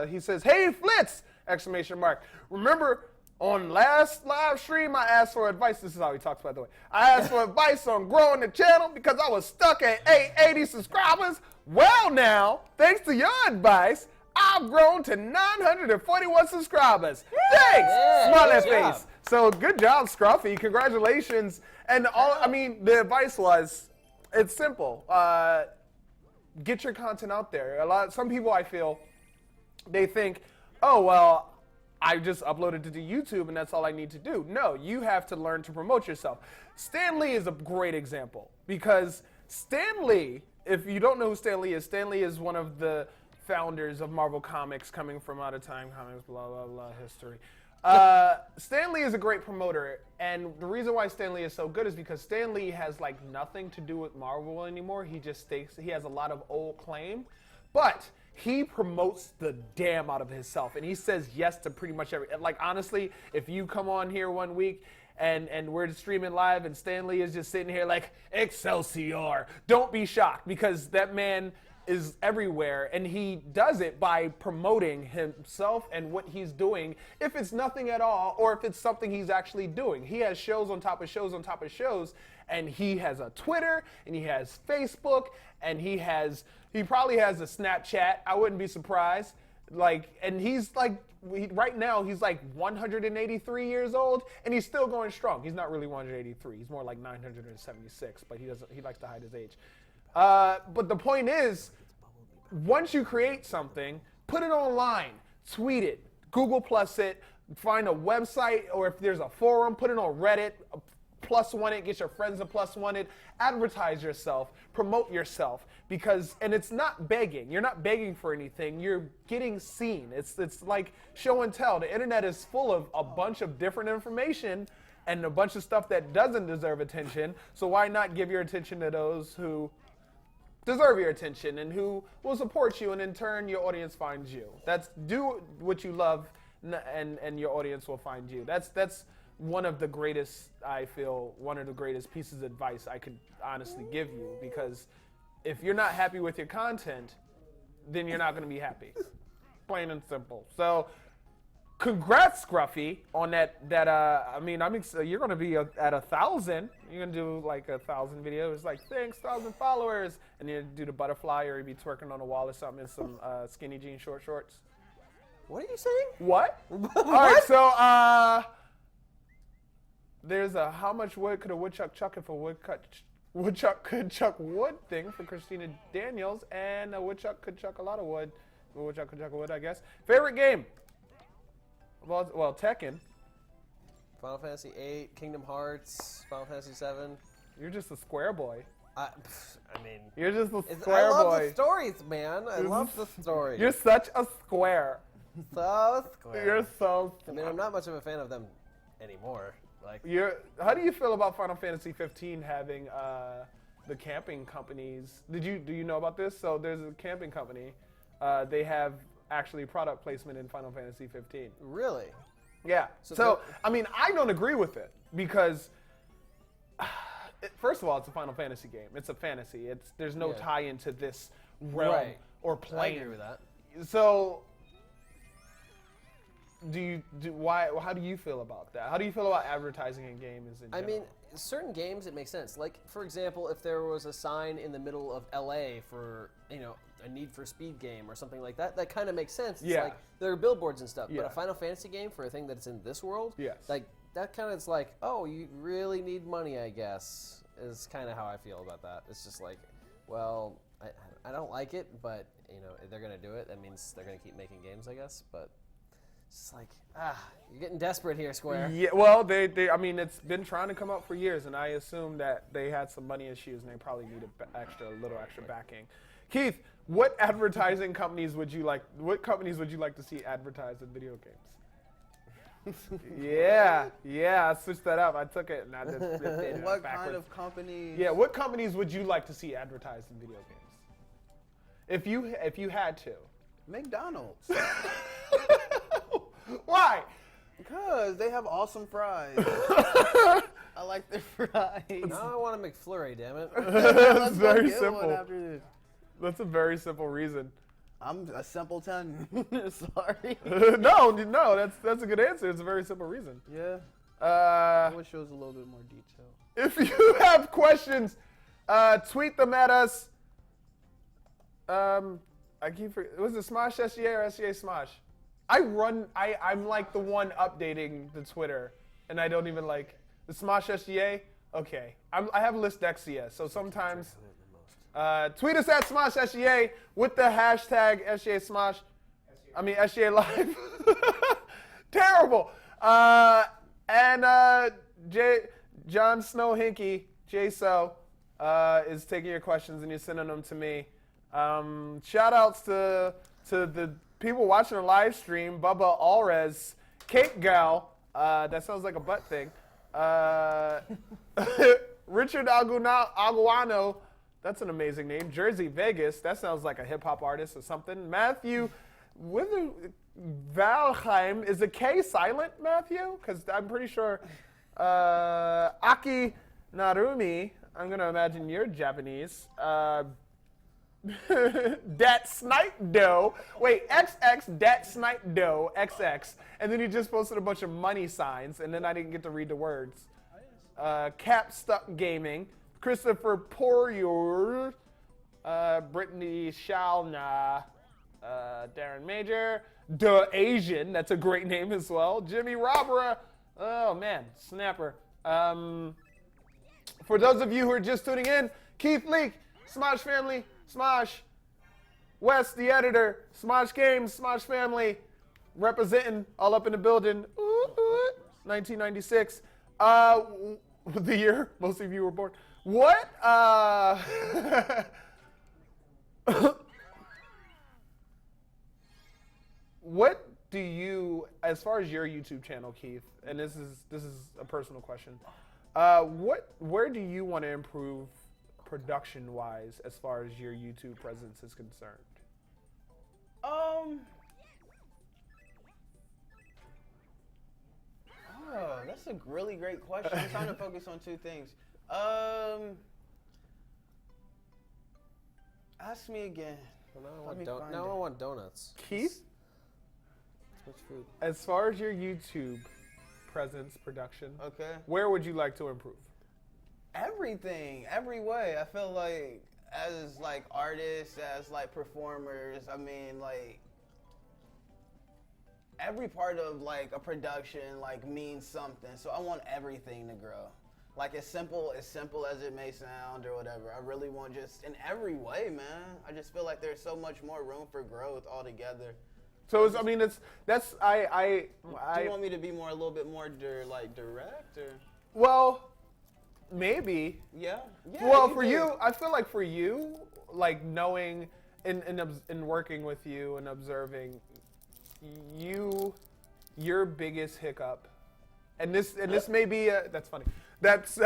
He says, hey, Flitz! Exclamation mark. Remember, on last live stream, I asked for advice. This is how he talks, by the way. I asked for advice on growing the channel because I was stuck at 880 subscribers. Well, now, thanks to your advice, I've grown to 941 subscribers. Thanks, smiley face. So good job, Scruffy. Congratulations. And I mean, the advice was, it's simple. Get your content out there. Some people, I feel, they think, oh well, I just uploaded it to YouTube and that's all I need to do. No, you have to learn to promote yourself. Stan Lee is a great example because Stan Lee, if you don't know who Stan Lee is one of the founders of Marvel Comics, coming from Out of Time Comics, blah, blah, blah, history. Stan Lee is a great promoter, and the reason why Stan Lee is so good is because Stan Lee has like nothing to do with Marvel anymore. He has a lot of old claim, but he promotes the damn out of himself, and he says yes to pretty much every, like honestly, if you come on here one week and we're streaming live and Stan Lee is just sitting here like, Excelsior, don't be shocked because that man is everywhere, and he does it by promoting himself and what he's doing, if it's nothing at all, or if it's something he's actually doing. He has shows on top of shows on top of shows, and he has a Twitter, and he has Facebook, and he probably has a Snapchat. I wouldn't be surprised. And he's like, right now, he's like 183 years old, and he's still going strong. He's not really 183. He's more like 976, but he likes to hide his age. But the point is, once you create something, put it online, tweet it, Google Plus it, find a website, or if there's a forum, put it on Reddit, +1 it, get your friends to +1 it, advertise yourself, promote yourself, and it's not begging. You're not begging for anything. You're getting seen. It's like show and tell. The internet is full of a bunch of different information and a bunch of stuff that doesn't deserve attention. So why not give your attention to those who deserve your attention and who will support you, and in turn your audience finds you. Do what you love, and your audience will find you. That's one of the greatest, I feel, one of the greatest pieces of advice I could honestly give you, because if you're not happy with your content, then you're not going to be happy. Plain and simple. So congrats, Scruffy, on that. I mean, you're going to be at 1,000. You're going to do like 1,000 videos. Like, thanks, 1,000 followers. And you do the butterfly, or you be twerking on the wall or something in some skinny jean short shorts. What are you saying? What? All right, so there's a how much wood could a woodchuck chuck if a woodchuck could chuck wood thing for Christina Daniels, and a woodchuck could chuck a lot of wood. A woodchuck could chuck wood, I guess. Favorite game? Well, Tekken. Final Fantasy VIII, Kingdom Hearts, Final Fantasy VII. You're just a square boy. I mean, you're just a square boy. I love the stories, man. I love the stories. You're such a square. So square. You're so square. I mean, I'm not much of a fan of them anymore. How do you feel about Final Fantasy 15 having the camping companies? Do you know about this? So there's a camping company. They have actually product placement in Final Fantasy 15. Really? Yeah. So I mean, I don't agree with it because, first of all, it's a Final Fantasy game. It's a fantasy. There's no tie into this realm or plane. I agree with that. So, how do you feel about that? How do you feel about advertising in games in general? I mean, certain games it makes sense. Like, for example, if there was a sign in the middle of LA for, a Need for Speed game or something like that, that kind of makes sense. It's like there are billboards and stuff. But a Final Fantasy game for a thing that's in this world, like that kind of is like, oh, you really need money, I guess, is kind of how I feel about that. It's just like, well, I don't like it, but they're gonna do it. That means they're gonna keep making games, I guess. But It's like, you're getting desperate here, Square. Yeah, well, I mean, it's been trying to come out for years, and I assume that they had some money issues, and they probably needed a little extra backing. Keith, what companies would you like to see advertised in video games? Yeah, I switched that up. I took it and I did it What backwards. kind of companies? Yeah, what companies would you like to see advertised in video games? If you had to. McDonald's. Why? Because they have awesome fries. I like their fries. Now I want a McFlurry, damn it. That's very Get simple. one after this. That's a very simple reason. I'm a simpleton. Sorry. No, that's a good answer. It's a very simple reason. Yeah. I wish it was a little bit more detail. If you have questions, tweet them at us. I keep forgetting. Was it Smosh SGA or SGA Smosh? I'm like the one updating the Twitter, and I don't even like the Smosh SGA. Okay, I have listexia, so sometimes tweet us at Smosh SGA with the hashtag SGA Smosh. I mean SGA Live. Terrible. And John Snow Hinky, JSO, is taking your questions and you're sending them to me. Shout outs to the people watching the live stream, Bubba Alres, Cake Gal, that sounds like a butt thing. Richard Aguano, that's an amazing name. Jersey Vegas, that sounds like a hip hop artist or something. Matthew Valheim, is the K silent, Matthew? Because I'm pretty sure. Aki Narumi, I'm going to imagine you're Japanese. Dat Snipe Doe. Wait, XX, Dat Snipe Doe, XX. And then he just posted a bunch of money signs, and then I didn't get to read the words. Cap Stuck Gaming. Christopher Poirier. Brittany Shalna. Darren Major. The Asian. That's a great name as well. Jimmy Robera. Oh, man. Snapper. For those of you who are just tuning in, Keith Leak, Smosh Family, Smosh, Wes, the editor, Smosh Games, Smosh Family, representing all up in the building. 1996. The year most of you were born. What? What do you, as far as your YouTube channel, Keith, and this is a personal question, where do you want to improve production-wise as far as your YouTube presence is concerned? Oh, that's a really great question. I'm trying to focus on two things. Ask me again. Well, now I want donuts. Keith? Which food? As far as your YouTube presence, production, Okay. where would you like to improve? Everything, every way. I feel like as like artists, as like performers, I mean like every part of like a production like means something. So I want everything to grow. Like as simple as it may sound or whatever. I really want just in every way, man. I just feel like there's so much more room for growth altogether. So do you want me to be a little bit more direct or? Well, maybe. Yeah. Well, for you, I feel like for you, like knowing and working with you and observing your biggest hiccup, and this may be that's funny. That's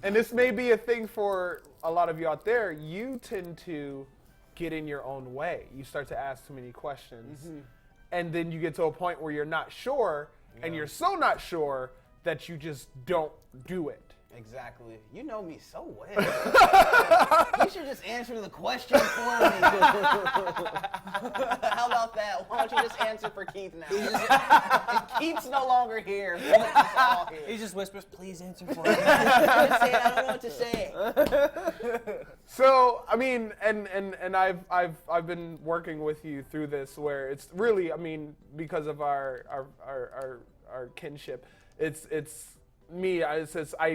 and this may be a thing for a lot of you out there. You tend to get in your own way. You start to ask too many questions, and then you get to a point where you're not sure, and you're so not sure that you just don't do it. Exactly. You know me so well. You should just answer the question for me. How about that? Why don't you just answer for Keith now? Keith's no longer here. He just whispers, "Please answer for me." I don't know what to say. So I mean, and I've been working with you through this, where it's really, I mean, because of our kinship, it's. Me, I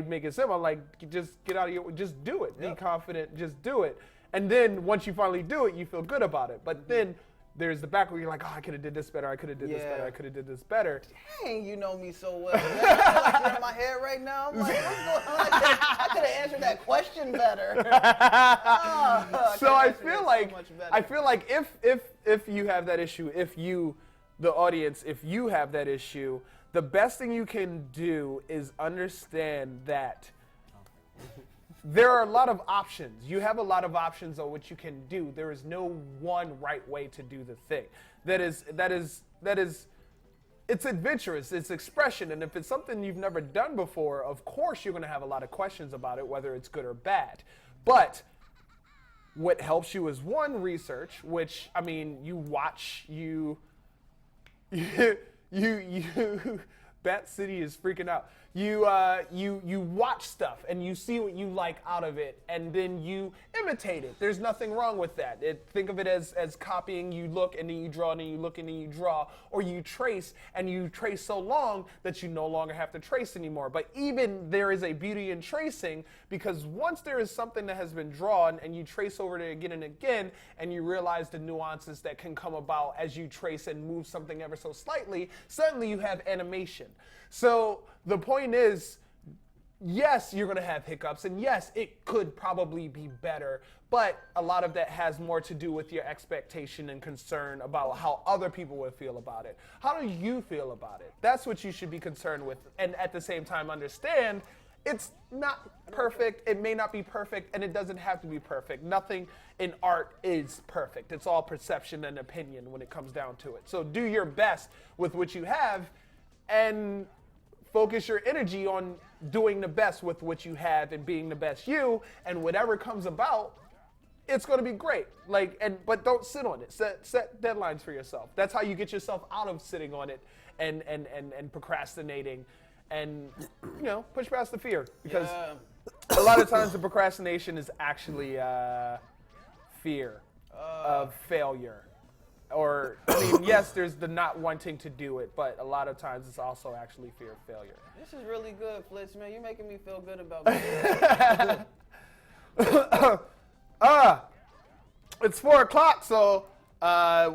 make it simple. I'm like, just get out of here, just do it. Be confident, just do it. And then once you finally do it, you feel good about it. But then there's the back where you're like, oh, I could have did this better. I could have did this better. I could have did this better. Dang, you know me so well. Man. I feel like in my head right now. I'm like, what's going on? I could have answered that question better. So I feel like if you have that issue, if you, the audience, if you have that issue, the best thing you can do is understand that there are a lot of options. You have a lot of options on what you can do. There is no one right way to do the thing. That is, it's adventurous, it's expression, and if it's something you've never done before, of course you're going to have a lot of questions about it, whether it's good or bad. But what helps you is one, research, which, I mean, you watch, you Bat City is freaking out. You watch stuff and you see what you like out of it, and then you imitate it. There's nothing wrong with that. Think of it as copying. You look and then you draw, and then you look and then you draw, or you trace and you trace so long that you no longer have to trace anymore. But even there is a beauty in tracing, because once there is something that has been drawn and you trace over it again and again, and you realize the nuances that can come about as you trace and move something ever so slightly, suddenly you have animation. So the point is, yes, you're going to have hiccups, and yes, it could probably be better, but a lot of that has more to do with your expectation and concern about how other people would feel about it. How do you feel about it? That's what you should be concerned with, and at the same time understand it's not perfect, it may not be perfect, and it doesn't have to be perfect. Nothing in art is perfect. It's all perception and opinion when it comes down to it. So do your best with what you have, and focus your energy on doing the best with what you have and being the best you, and whatever comes about, it's going to be great. But don't sit on it. Set deadlines for yourself. That's how you get yourself out of sitting on it and procrastinating, and push past the fear, because a lot of times the procrastination is actually fear of failure. Or, yes, there's the not wanting to do it, but a lot of times it's also actually fear of failure. This is really good, Flitz, man. You're making me feel good about myself. It's 4 o'clock, so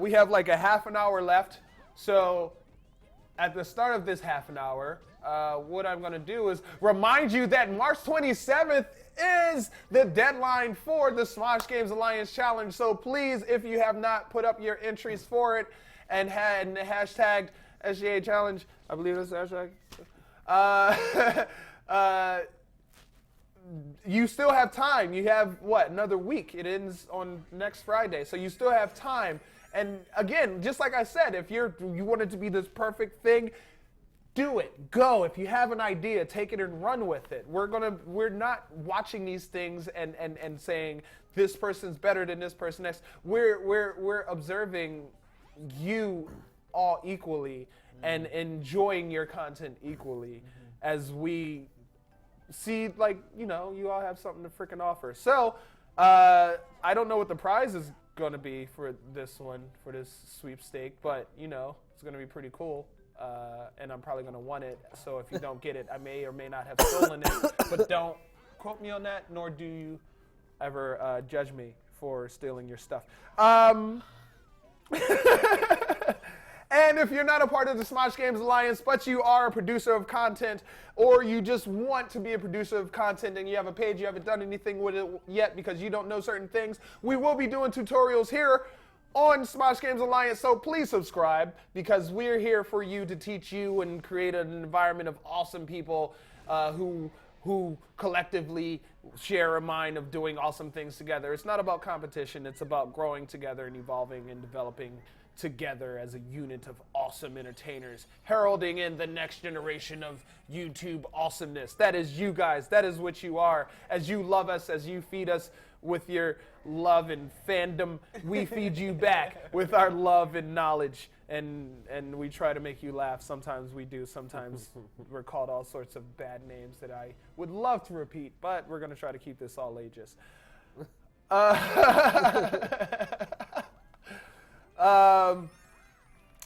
we have like a half an hour left. So at the start of this half an hour, what I'm going to do is remind you that March 27th is the deadline for the Smosh Games Alliance Challenge. So please, if you have not put up your entries for it and had hashtagged SGA Challenge, I believe that's the hashtag, you still have time. You have, another week. It ends on next Friday. So you still have time. And again, just like I said, if you want it to be this perfect thing, do it. Go. If you have an idea, take it and run with it. We're not watching these things and saying this person's better than this person next. We're observing you all equally and enjoying your content equally as we see, you all have something to freaking offer. So I don't know what the prize is going to be for this one, for this sweepstake, but it's going to be pretty cool. And I'm probably going to want it. So if you don't get it, I may or may not have stolen it. But don't quote me on that, nor do you ever judge me for stealing your stuff. And if you're not a part of the Smosh Games Alliance, but you are a producer of content, or you just want to be a producer of content and you have a page, you haven't done anything with it yet because you don't know certain things, we will be doing tutorials here on Smosh Games Alliance, so please subscribe, because we're here for you to teach you and create an environment of awesome people who collectively share a mind of doing awesome things together. It's not about competition, it's about growing together and evolving and developing together as a unit of awesome entertainers, heralding in the next generation of YouTube awesomeness. That is you guys, that is what you are. As you love us, as you feed us with your love and fandom, we feed you back with our love and knowledge, and we try to make you laugh. Sometimes we do, sometimes we're called all sorts of bad names that I would love to repeat, but we're going to try to keep this all ages.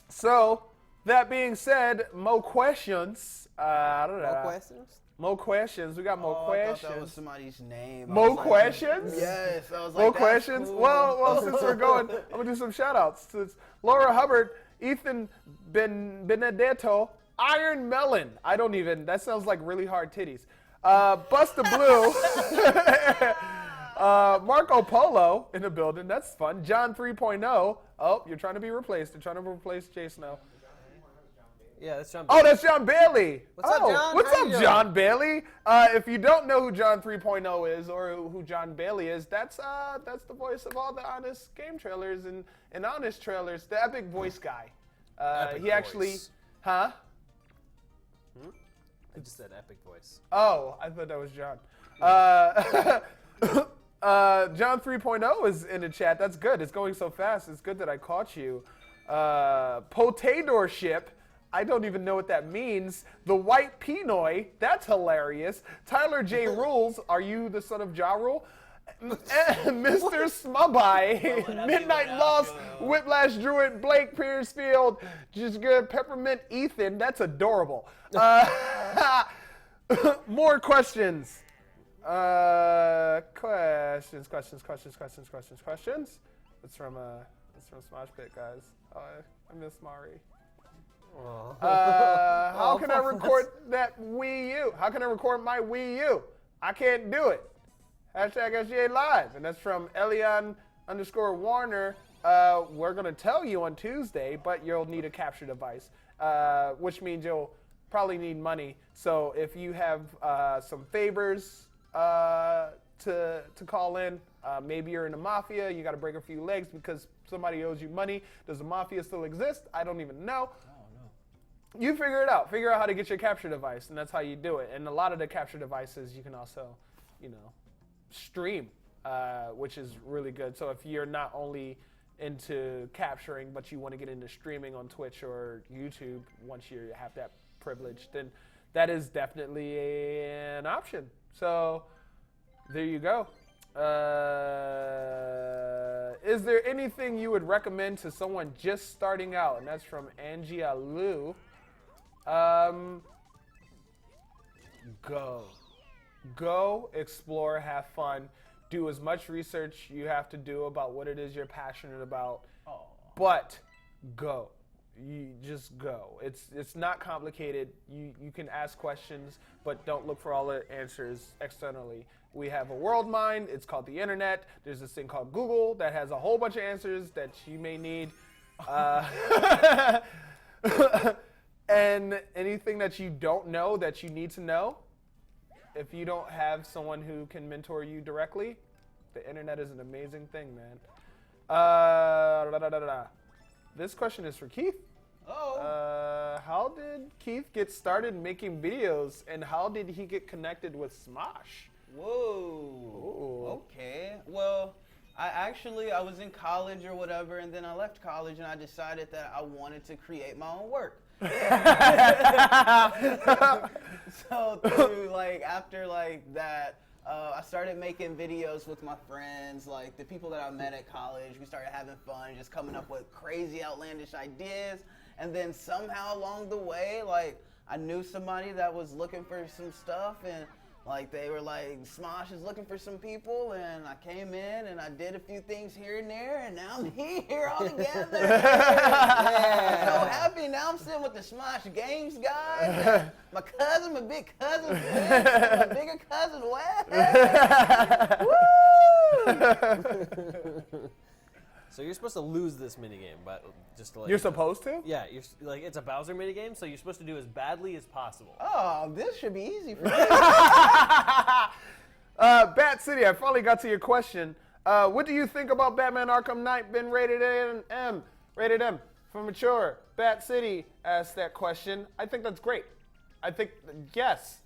So that being said, more questions. More questions? More questions. We got more I questions. thought that was somebody's name. More questions? Yes. I was like, More that's questions? cool. Well, since we're going, I'm going to do some shout-outs. It's Laura Hubbard, Ethan Benedetto, Iron Melon. That sounds like really hard titties. Busta Blue, Marco Polo in the building. That's fun. John 3.0. Oh, you're trying to be replaced. They're trying to replace Jay Snow. Yeah, that's John Bailey. Oh, that's John Bailey. What's up, John? What's How up, you doing? John Bailey? If you don't know who John 3.0 is or who John Bailey is, that's the voice of all the honest game trailers and honest trailers. The epic voice guy. Epic he actually, voice. huh? I just said epic voice. Oh, I thought that was John. John 3.0 is in the chat. That's good. It's going so fast. It's good that I caught you. Potadorship. I don't even know what that means. The White Pinoy. That's hilarious. Tyler J. Rules. Are you the son of Ja Rule? Mr. Smubby. Midnight Lost. Whiplash Druid. Blake Piercefield. Just good. Peppermint Ethan. That's adorable. More questions. Questions. It's from Smosh Pit, guys. Oh, I miss Mari. How can I record that Wii U? How can I record my Wii U? I can't do it. Hashtag SGA Live. And that's from Elion_Warner. We're going to tell you on Tuesday, but you'll need a capture device, which means you'll probably need money. So if you have some favors to call in, maybe you're in the mafia, you got to break a few legs because somebody owes you money. Does the mafia still exist? I don't even know. You figure it out. Figure out how to get your capture device, and that's how you do it. And a lot of the capture devices you can also, stream, which is really good. So if you're not only into capturing, but you want to get into streaming on Twitch or YouTube, once you have that privilege, then that is definitely an option. So there you go. Is there anything you would recommend to someone just starting out? And that's from Angie Alou. Go, explore, have fun, do as much research you have to do about what it is you're passionate about. But go. You just go. It's not complicated. You can ask questions, but don't look for all the answers externally. We have a world mind. It's called the internet. There's this thing called Google that has a whole bunch of answers that you may need. And anything that you don't know that you need to know, if you don't have someone who can mentor you directly, the internet is an amazing thing, man. This question is for Keith. How did Keith get started making videos, and how did he get connected with Smosh? Whoa. Okay. Well, I was in college or whatever, and then I left college, and I decided that I wanted to create my own work. So after that, I started making videos with my friends, like the people that I met at college. We started having fun, just coming up with crazy, outlandish ideas. And then somehow along the way, I knew somebody that was looking for some stuff, and they were like, Smosh is looking for some people, and I came in and I did a few things here and there, and now I'm here all together. I'm so happy. Now I'm sitting with the Smosh Games guys. My cousin, my big cousin, Flitz, my bigger cousin, Wes. Woo! So you're supposed to lose this minigame, but just to let You're you know. supposed to? Yeah, it's a Bowser minigame, so you're supposed to do as badly as possible. Oh, this should be easy for me. Bat City, I finally got to your question. What do you think about Batman Arkham Knight been rated M? Rated M for mature. Bat City asked that question. I think that's great. I think, yes,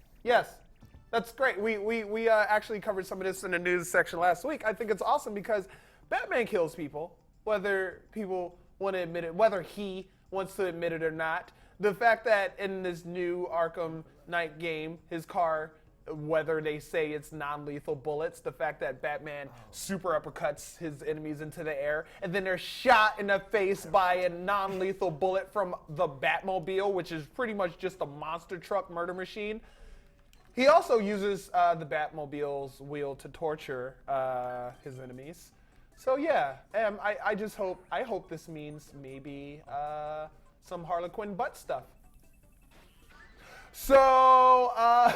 that's great. We actually covered some of this in the news section last week. I think it's awesome because Batman kills people, whether people want to admit it, whether he wants to admit it or not. The fact that in this new Arkham Knight game, his car, whether they say it's non-lethal bullets, the fact that Batman super uppercuts his enemies into the air, and then they're shot in the face by a non-lethal bullet from the Batmobile, which is pretty much just a monster truck murder machine. He also uses the Batmobile's wheel to torture his enemies. So yeah, I hope this means maybe some Harlequin butt stuff. So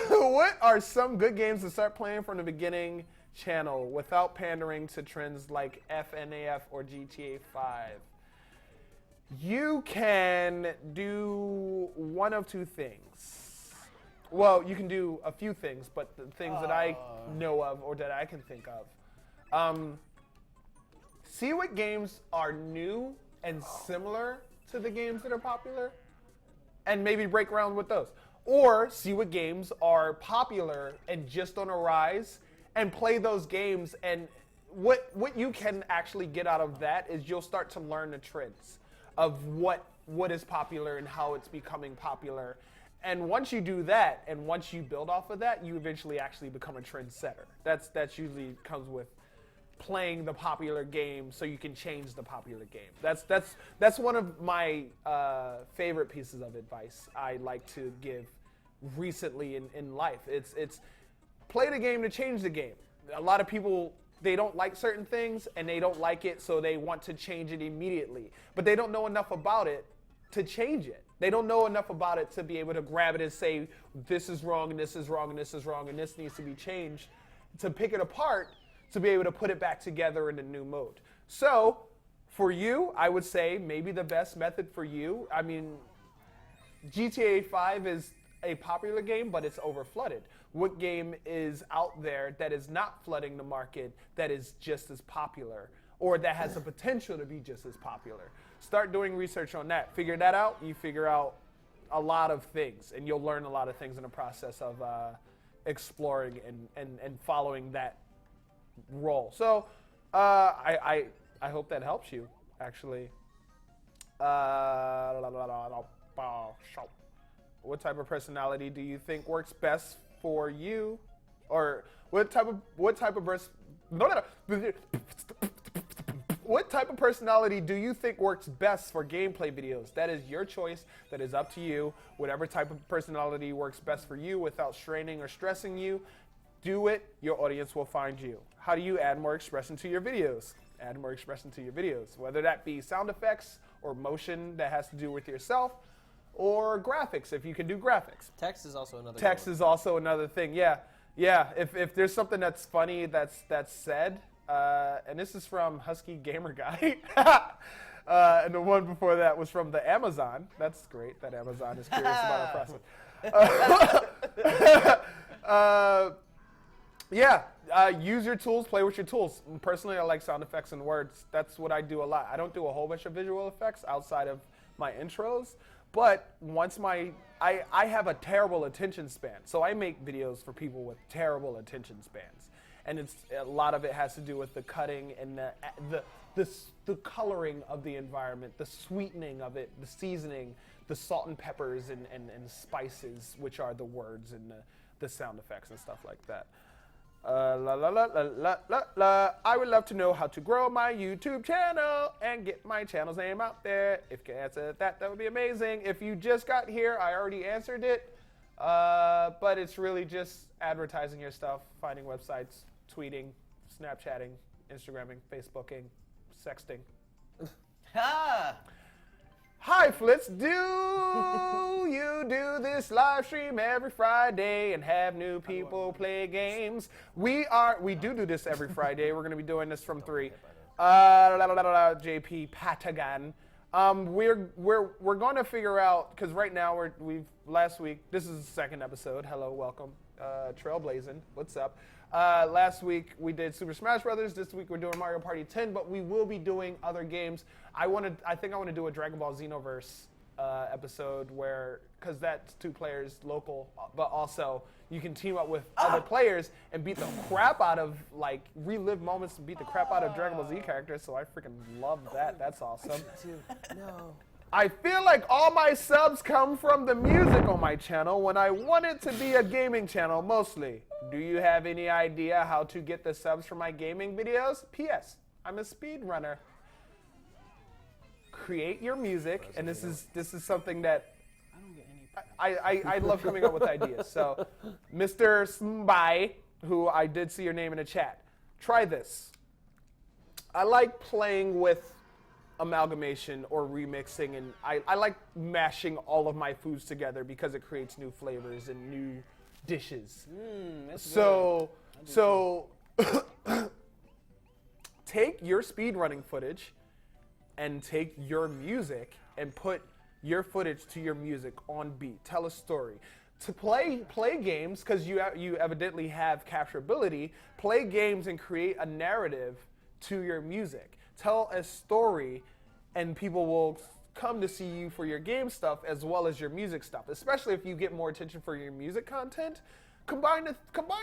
what are some good games to start playing from the beginning channel without pandering to trends like FNAF or GTA 5? You can do one of two things. Well, you can do a few things, but the things that I know of or that I can think of. See what games are new and similar to the games that are popular, and maybe break ground with those. Or see what games are popular and just on a rise, and play those games. And what you can actually get out of that is you'll start to learn the trends of what is popular and how it's becoming popular. And once you do that, and once you build off of that, you eventually actually become a trendsetter. That's usually comes with playing the popular game, so you can change the popular game. That's one of my favorite pieces of advice I like to give recently in life. It's play the game to change the game. A lot of people, they don't like certain things and they don't like it, so they want to change it immediately. But they don't know enough about it to change it. They don't know enough about it to be able to grab it and say, this is wrong, and this is wrong, and this is wrong, and this needs to be changed. To pick it apart, to be able to put it back together in a new mode. So, for you, I would say maybe the best method for you, I mean, GTA 5 is a popular game, but it's overflooded. What game is out there that is not flooding the market that is just as popular, or that has the potential to be just as popular? Start doing research on that. Figure that out. You figure out a lot of things, and you'll learn a lot of things in the process of exploring and following that role. So I hope that helps you, actually. What type of personality do you think works best for you? Or what type of personality do you think works best for gameplay videos? That is your choice. That is up to you. Whatever type of personality works best for you without straining or stressing you, do it. Your audience will find you. How do you add more expression to your videos? Add more expression to your videos, whether that be sound effects or motion that has to do with yourself, or graphics, if you can do graphics. Text is also another Text is also another thing, yeah. If there's something that's funny that's said, and this is from Husky Gamer Guy, and the one before that was from the Amazon. That's great that Amazon is curious about our process. Use your tools, play with your tools. Personally, I like sound effects and words. That's what I do a lot. I don't do a whole bunch of visual effects outside of my intros, but once I have a terrible attention span, so I make videos for people with terrible attention spans, and a lot of it has to do with the cutting and the coloring of the environment, the sweetening of it, the seasoning, the salt and peppers and spices, which are the words and the sound effects and stuff like that. I would love to know how to grow my YouTube channel and get my channel's name out there. If you can answer that would be amazing. If you just got here, I already answered it. But it's really just advertising your stuff, finding websites, tweeting, Snapchatting, Instagramming, Facebooking, sexting. Hi, Flitz. Do you do this live stream every Friday and have new people play games? We do this every Friday. We're going to be doing this from 3. JP Patagon. We're going to figure out, because right now last week, this is the second episode. Hello, welcome. Trailblazing. What's up? Last week we did Super Smash Brothers. This week we're doing Mario Party 10, but we will be doing other games. I think I want to do a Dragon Ball Xenoverse episode because that's 2 players local, but also you can team up with other players and beat the crap out of, relive moments and beat the crap out of Dragon Ball Z characters. So I freaking love that. That's awesome. No. I feel like all my subs come from the music on my channel when I want it to be a gaming channel mostly. Do you have any idea how to get the subs for my gaming videos? P.S. I'm a speedrunner. Create your music, and this is something that I love coming up with ideas. So, Mr. Smby, who I did see your name in the chat, try this. I like playing with amalgamation or remixing, and I like mashing all of my foods together because it creates new flavors and new dishes. So take your speedrunning footage and take your music and put your footage to your music on beat. Tell a story. To play games, because you evidently have capturability, play games and create a narrative to your music. Tell a story, and people will come to see you for your game stuff as well as your music stuff. Especially if you get more attention for your music content, combine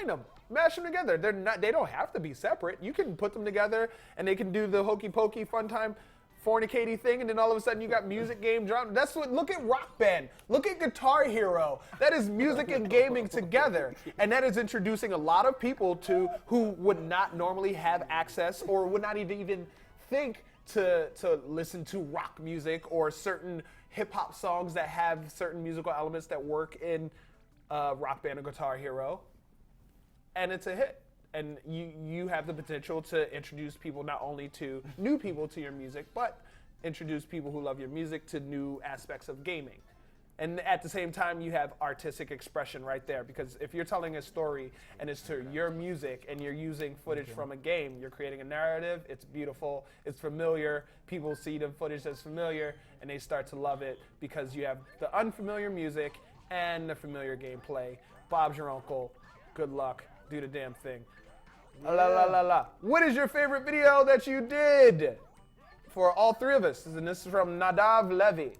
them, mash them together. They don't have to be separate. You can put them together, and they can do the hokey pokey fun time fornicating thing, and then all of a sudden you got music game genre. Look at Rock Band, look at Guitar Hero. That is music and gaming together, and that is introducing a lot of people to who would not normally have access or would not even think to listen to rock music or certain hip hop songs that have certain musical elements that work in Rock Band or Guitar Hero, and it's a hit. And you have the potential to introduce people, not only to new people to your music, but introduce people who love your music to new aspects of gaming. And at the same time, you have artistic expression right there, because if you're telling a story and it's to your music and you're using footage from a game, you're creating a narrative, it's beautiful, it's familiar, people see the footage that's familiar, and they start to love it because you have the unfamiliar music and the familiar gameplay. Bob's your uncle. Good luck. Do the damn thing. La la la la. What is your favorite video that you did? For all three of us. And this is from Nadav Levy.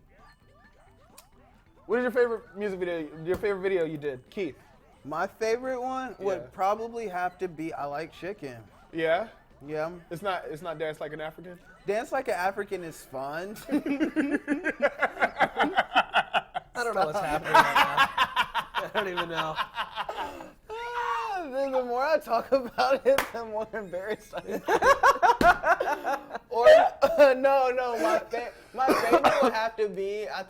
What is your favorite music video? Your favorite video you did, Keith? My favorite one would probably have to be I Like Chicken. Yeah? Yeah. It's not Dance Like an African? Dance Like an African is fun. I don't know what's happening right now. I don't even know. The more I talk about it, the more embarrassed I am. Or no, my favorite would have to be, I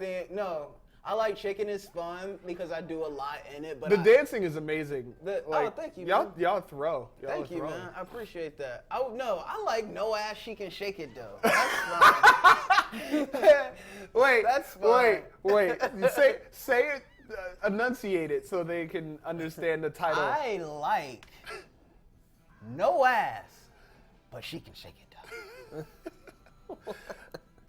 Like Chicken is fun because I do a lot in it. But the dancing is amazing. Thank you, man. Y'all throw. Thank you, man. I appreciate that. I like No Ass She Can Shake It though. That's fun. That's fun. Wait. Say it. Enunciate it so they can understand the title. I like no ass, but she can shake it though.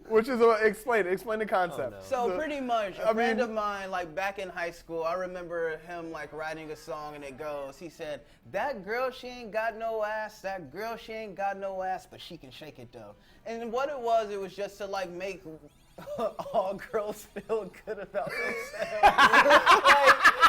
Which is explain the concept. Oh, no. So pretty much, a friend of mine, like back in high school, I remember him like writing a song, and it goes, he said, "That girl, she ain't got no ass. That girl, she ain't got no ass, but she can shake it though." And what it was just to like make all girls feel good about themselves.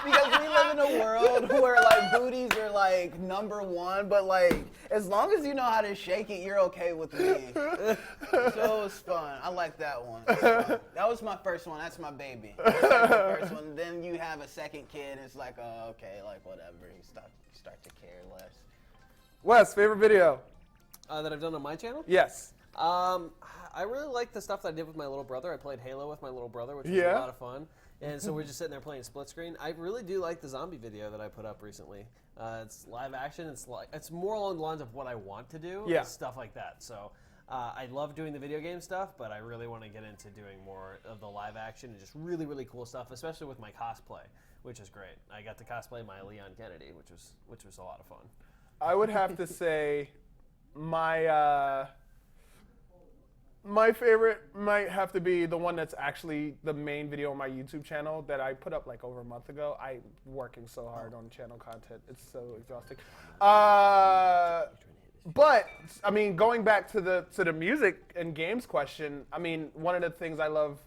Because we live in a world where like booties are like number one, but like as long as you know how to shake it, you're okay with me. So it was fun. I like that one. That was my first one. That's my baby. That's like the first one. Then you have a second kid. It's like, oh, okay, like whatever. You start to care less. Wes, favorite video? That I've done on my channel? Yes. I really like the stuff that I did with my little brother. I played Halo with my little brother, which was a lot of fun. And so we're just sitting there playing split screen. I really do like the zombie video that I put up recently. It's live action. It's more along the lines of what I want to do. Yeah. Stuff like that. So I love doing the video game stuff, but I really want to get into doing more of the live action and just really, really cool stuff, especially with my cosplay, which is great. I got to cosplay my Leon Kennedy, which was a lot of fun. I would have to say my favorite might have to be the one that's actually the main video on my YouTube channel that I put up like over a month ago. I'm working so hard on channel content. It's so exhausting. But I mean, going back to the music and games question, I mean, one of the things I love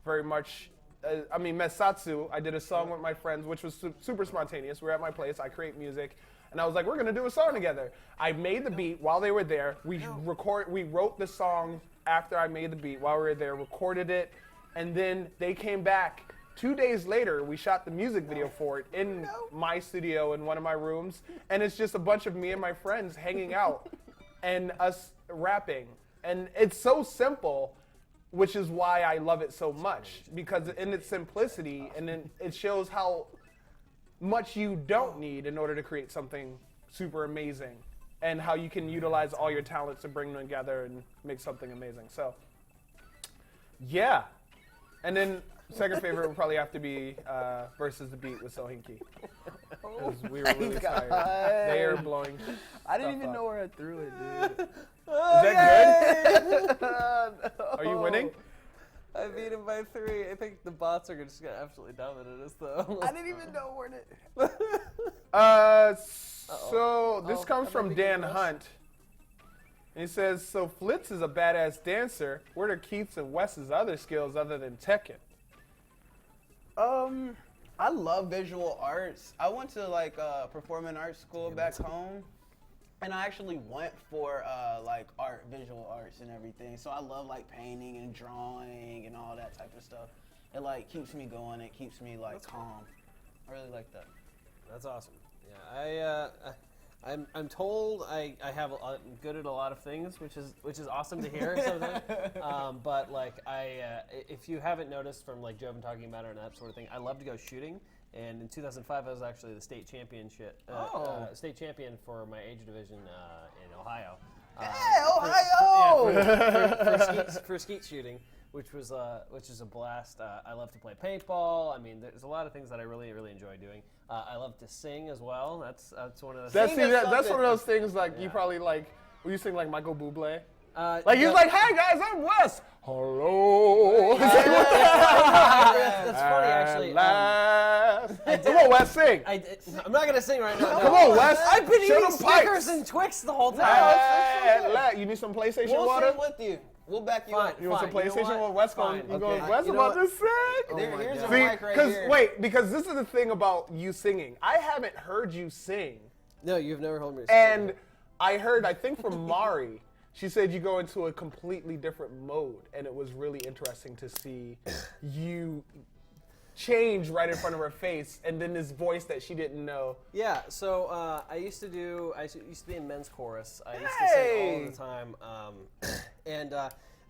very much, Mesatsu, I did a song with my friends, which was super spontaneous. We were at my place. I create music. And I was like, we're going to do a song together. I made the beat while they were there. We wrote the song after I made the beat while we were there, recorded it, and then they came back 2 days later. We shot the music video for it in my studio in one of my rooms, and it's just a bunch of me and my friends hanging out and us rapping. And it's so simple, which is why I love it so much, because in its simplicity, and then it shows how much you don't need in order to create something super amazing, and how you can utilize all your talents to bring them together and make something amazing. So, yeah. And then second favorite would probably have to be Versus the Beat with Sohinki. Because we were really tired. They are blowing. I didn't even know where I threw it, dude. Is that good? Are you winning? I beat him by 3. I think the bots are just gonna absolutely dominate us, though. I didn't even know where to. So this comes from Dan Hunt. And he says, so Flitz is a badass dancer. What are Keith's and Wes's other skills other than Tekken? I love visual arts. I went to like performing arts school back home, and I actually went for like visual arts and everything. So I love like painting and drawing and all that type of stuff. It like keeps me going. It keeps me like calm. I really like that. That's awesome. Yeah, I'm told I'm good at a lot of things, which is awesome to hear sometimes. But like if you haven't noticed from like Joe been talking about it and that sort of thing, I love to go shooting. And in 2005, I was actually the state champion for my age division in Ohio. Hey, Ohio! For skeet shooting, which is a blast. I love to play paintball. I mean, there's a lot of things that I really, really enjoy doing. I love to sing as well. That's one of the That's one of those things like you probably like. Will you sing like Michael Bublé? Like he's like, "Hi guys, I'm Wes. Hello." That's funny actually. Come on, Wes, sing. I'm not gonna sing right now. Come on, Wes. I've been Show eating them pipes. Snickers and Twix the whole time. You need some PlayStation We'll water? sing with you. We'll back you up. You want some PlayStation? Well, Wes going. You going? Okay. Wes You know about to what? sing. Here's God. your See, mic right here. because this is the thing about you singing. I haven't heard you sing, No, you've never heard me. and I heard, I think from Mari, she said you go into a completely different mode, and it was really interesting to see you change right in front of her face, and then this voice that she didn't know. Yeah, so I used to be in men's chorus. I used to sing all the time, and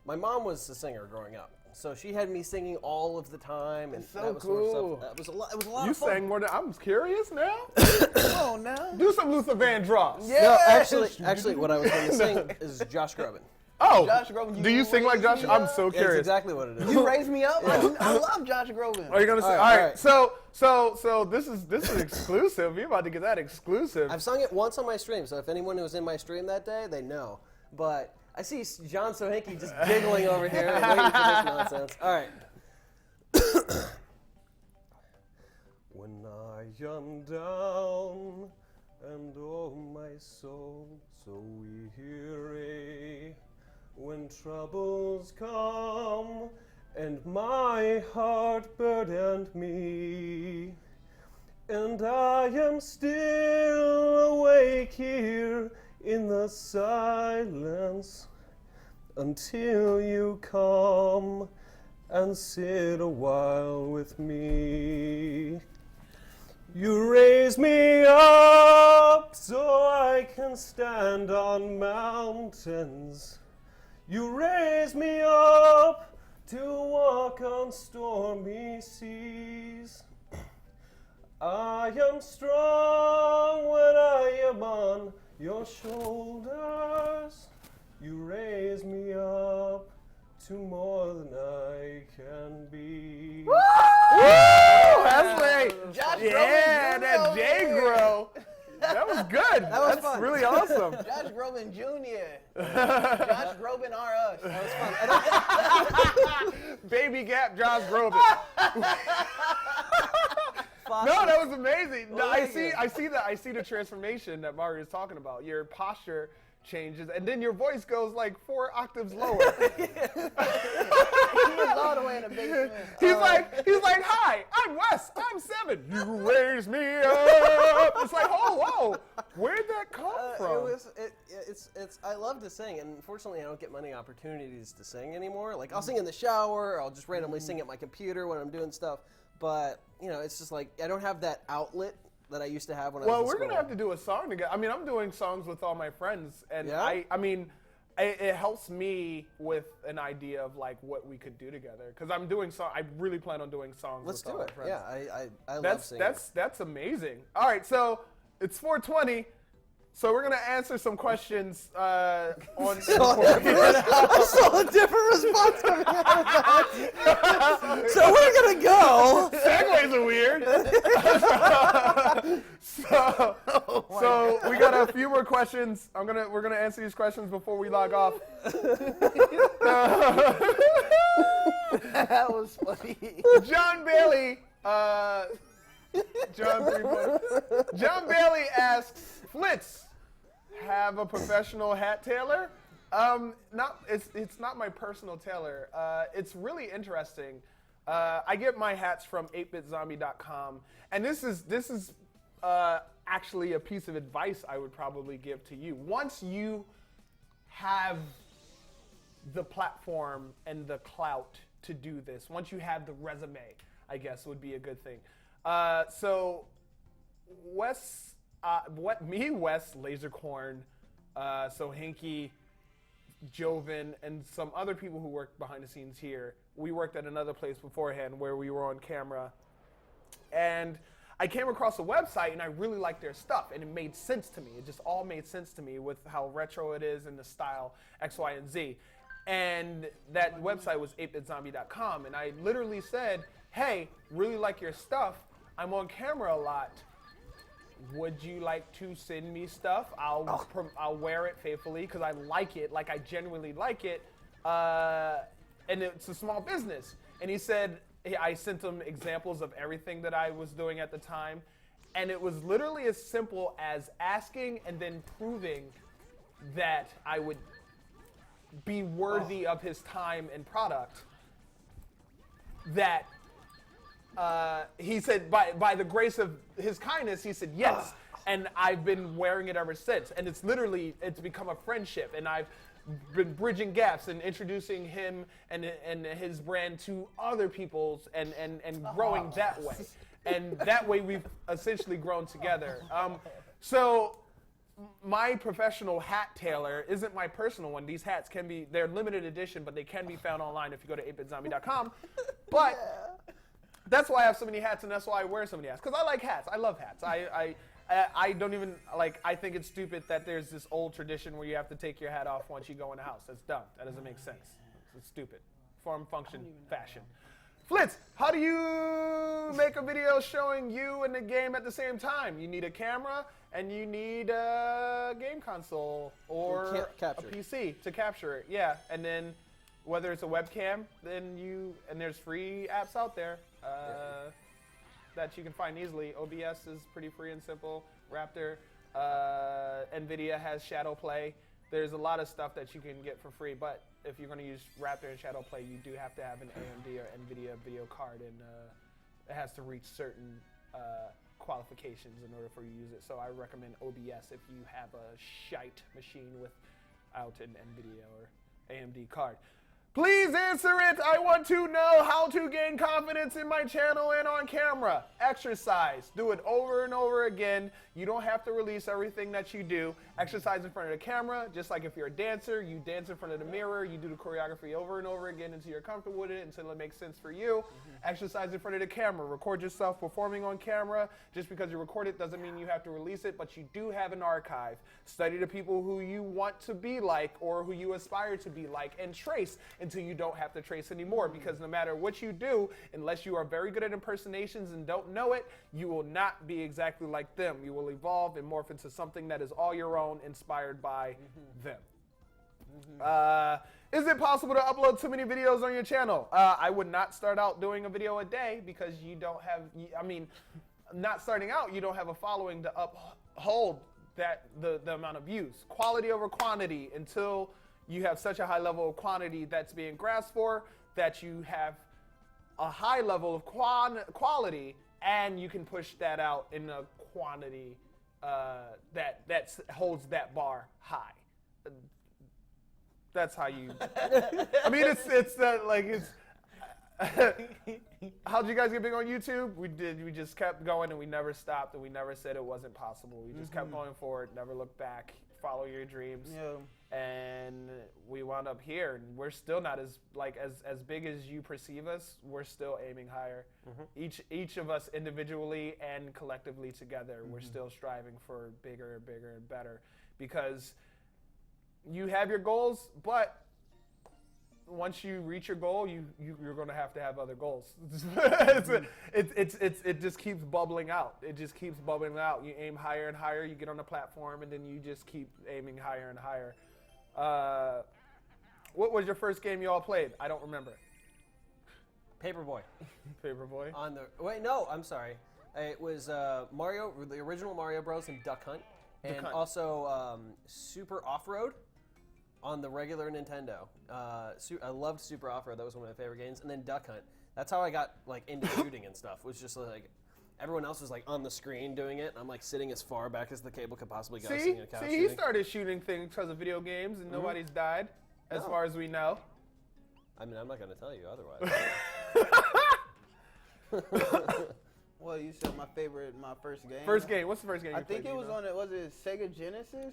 my mom was a singer growing up, so she had me singing all of the time, and That's so that was sort of cool. stuff. It was a lot You of fun. sang more than I'm curious now. Come on now. Do some Luther Vandross. Yeah. No, actually, what I was going to sing is Josh Groban. Oh, Josh Groban, do you sing like Josh? I'm so That's curious. exactly what it is. You raised me up. I love Josh Groban. Are you gonna say? All right, All right. So this is exclusive. You're about to get that exclusive. I've sung it once on my stream, so if anyone who was in my stream that day, they know. But I see John Sohinki just giggling over here, waiting for this nonsense. All right. When I am down and oh my soul so weary, when troubles come and my heart burdened me, and I am still awake here in the silence until you come and sit a while with me. You raise me up so I can stand on mountains. You raise me up to walk on stormy seas. I am strong when I am on your shoulders. You raise me up to more than I can be. Woo! That's great. Josh Yeah, Groban that Jr. J-Gro. That was good. was That's fun. really awesome. Josh Groban Jr. Josh Groban R Us. That was fun. Baby Gap, Josh Groban. No, that was amazing. No, I see the transformation that Mario is talking about. Your posture changes, and then your voice goes like 4 octaves lower. He was all the way in the basement. He's like, hi, I'm Wes, I'm 7. You raise me up. It's like, oh, whoa, where'd that come from? I love to sing, and unfortunately I don't get many opportunities to sing anymore. Like I'll sing in the shower, or I'll just randomly sing at my computer when I'm doing stuff. But it's just like I don't have that outlet that I used to have when I was in Well, we're school. gonna have to do a song together. I mean, I'm doing songs with all my friends, and Yeah? I mean, it helps me with an idea of like what we could do together. Because I'm doing I really plan on doing songs. Let's with do all it. my friends. Yeah, I love singing. That's amazing. All right, so it's 4:20. So we're gonna answer some questions on. I saw a different response coming out of that. So we're gonna go. Segues are weird. So we got a few more questions. We're gonna answer these questions before we log off. That was funny. John Bailey. John Bailey asks, Flitz, have a professional hat tailor? It's not my personal tailor. It's really interesting. I get my hats from 8bitzombie.com, and this is actually a piece of advice I would probably give to you. Once you have the platform and the clout to do this, once you have the resume, I guess would be a good thing. So Wes, Lasercorn, so Hinky, Joven, and some other people who worked behind the scenes here. We worked at another place beforehand where we were on camera. And I came across a website and I really liked their stuff and it made sense to me. It just all made sense to me with how retro it is and the style X, Y, and Z. And that website was 8bitzombie.com. And I literally said, hey, really like your stuff. I'm on camera a lot. Would you like to send me stuff? I'll wear it faithfully because I like it, like I genuinely like it. And it's a small business. And he said, I sent him examples of everything that I was doing at the time. And it was literally as simple as asking and then proving that I would be worthy of his time and product. That he said, by the grace of his kindness, he said yes. And I've been wearing it ever since. And it's become a friendship. And I've been bridging gaps and introducing him and his brand to other people's and growing that way. And that way we've essentially grown together. So my professional hat tailor isn't my personal one. These hats they're limited edition, but they can be found online if you go to 8bitzombie.com. But that's why I have so many hats, and that's why I wear so many hats. Because I like hats. I love hats. I don't even, I think it's stupid that there's this old tradition where you have to take your hat off once you go in the house. That's dumb. That doesn't make sense. It's stupid. Form, function, fashion. Flitz, how do you make a video showing you and the game at the same time? You need a camera, and you need a game console or a PC to capture it. Yeah, and then whether it's a webcam, and there's free apps out there. That you can find easily. OBS is pretty free and simple. Raptor, NVIDIA has Shadow Play. There's a lot of stuff that you can get for free, but if you're going to use Raptor and Shadow Play, you do have to have an AMD or NVIDIA video card, and it has to reach certain qualifications in order for you to use it. So I recommend OBS if you have a shite machine without an NVIDIA or AMD card. Please answer it. I want to know how to gain confidence in my channel and on camera. Exercise. Do it over and over again. You don't have to release everything that you do. Exercise in front of the camera. Just like if you're a dancer, you dance in front of the mirror. You do the choreography over and over again until you're comfortable with it, until it makes sense for you. Exercise in front of the camera. Record yourself performing on camera. Just because you record it doesn't mean you have to release it, but you do have an archive. Study the people who you want to be like or who you aspire to be like, and trace until you don't have to trace anymore, because no matter what you do, unless you are very good at impersonations and don't know it, you will not be exactly like them. You will evolve and morph into something that is all your own, inspired by them. Is it possible to upload too many videos on your channel? I would not start out doing a video a day, because you don't have, not starting out, you don't have a following to uphold the amount of views. Quality over quantity until you have such a high level of quantity that's being grasped for, that you have a high level of quality, and you can push that out in a quantity that holds that bar high. That's how you. How'd you guys get big on YouTube? We just kept going, and we never stopped, and we never said it wasn't possible. We just kept going forward, never looked back. follow your dreams. Yeah. And we wound up here, and we're still not as big as you perceive us. We're still aiming higher. Each of us individually and collectively together, we're still striving for bigger and bigger and better, because you have your goals, but once you reach your goal, you're going to have other goals. It just keeps bubbling out. It just keeps bubbling out. You aim higher and higher. You get on the platform, and then you just keep aiming higher and higher. What was your first game you all played? I don't remember. Paperboy. Paperboy. I'm sorry. It was Mario, the original Mario Bros. And Duck Hunt, and also Super Off-Road on the regular Nintendo. I loved Super Off-Road. That was one of my favorite games. And then Duck Hunt. That's how I got like into shooting and stuff. Was just like everyone else was like on the screen doing it. And I'm like sitting as far back as the cable could possibly go. See, he started shooting things because of video games, and nobody's died, as far as we know. I mean, I'm not going to tell you otherwise. Well, you said my first game. First game. What's the first game? I think it was was it Sega Genesis?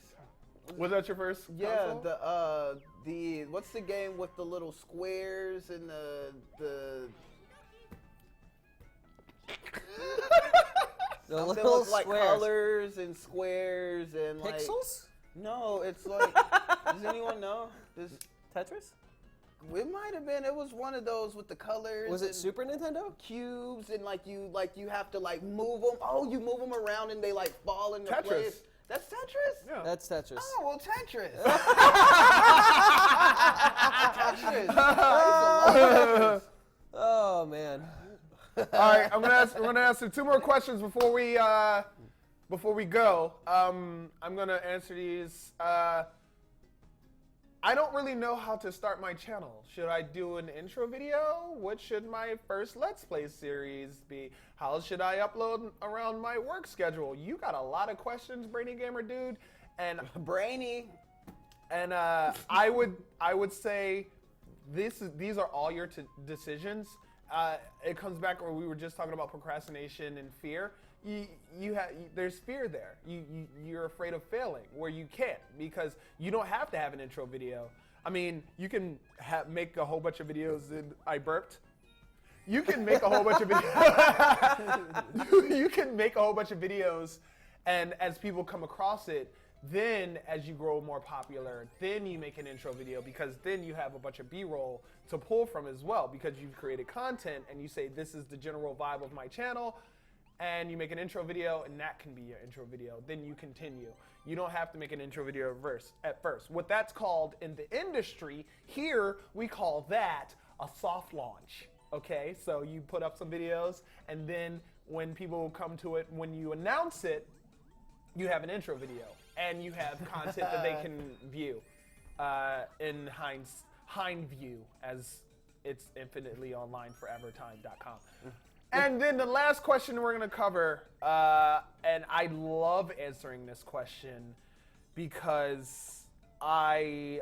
Was that your first console? Yeah, the what's the game with the little squares and the little with like squares. colors and squares and Pixels? No, it's like does anyone know? Tetris? It might have been. It was one of those with the colors. Was it Super Nintendo? Cubes and you have to like move them. Oh, you move them around and they like fall into Tetris. place. That's Tetris? Yeah. That's Tetris. Oh, well, Tetris. Tetris. Oh, man. All right, I'm gonna answer two more questions before we go. I'm gonna answer these. I don't really know how to start my channel. Should I do an intro video? What should my first Let's Play series be? How should I upload around my work schedule? You got a lot of questions, Brainy Gamer Dude, and Brainy. And I would say these are all your decisions. It comes back where we were just talking about procrastination and fear. There's fear there. You're afraid of failing, where you can't, because you don't have to have an intro video. I mean, you can make a whole bunch of videos. I burped. You can make a whole bunch of videos. You can make a whole bunch of videos, and as people come across it, then as you grow more popular, then you make an intro video, because then you have a bunch of B-roll to pull from as well, because you've created content and you say, this is the general vibe of my channel, and you make an intro video, and that can be your intro video. Then you continue. You don't have to make an intro video at first. What that's called in the industry, here we call that a soft launch. Okay, so you put up some videos, and then when people come to it, when you announce it, you have an intro video, and you have content that they can view in hind view, as it's infinitely online forevertime.com. And then the last question we're going to cover, and I love answering this question because I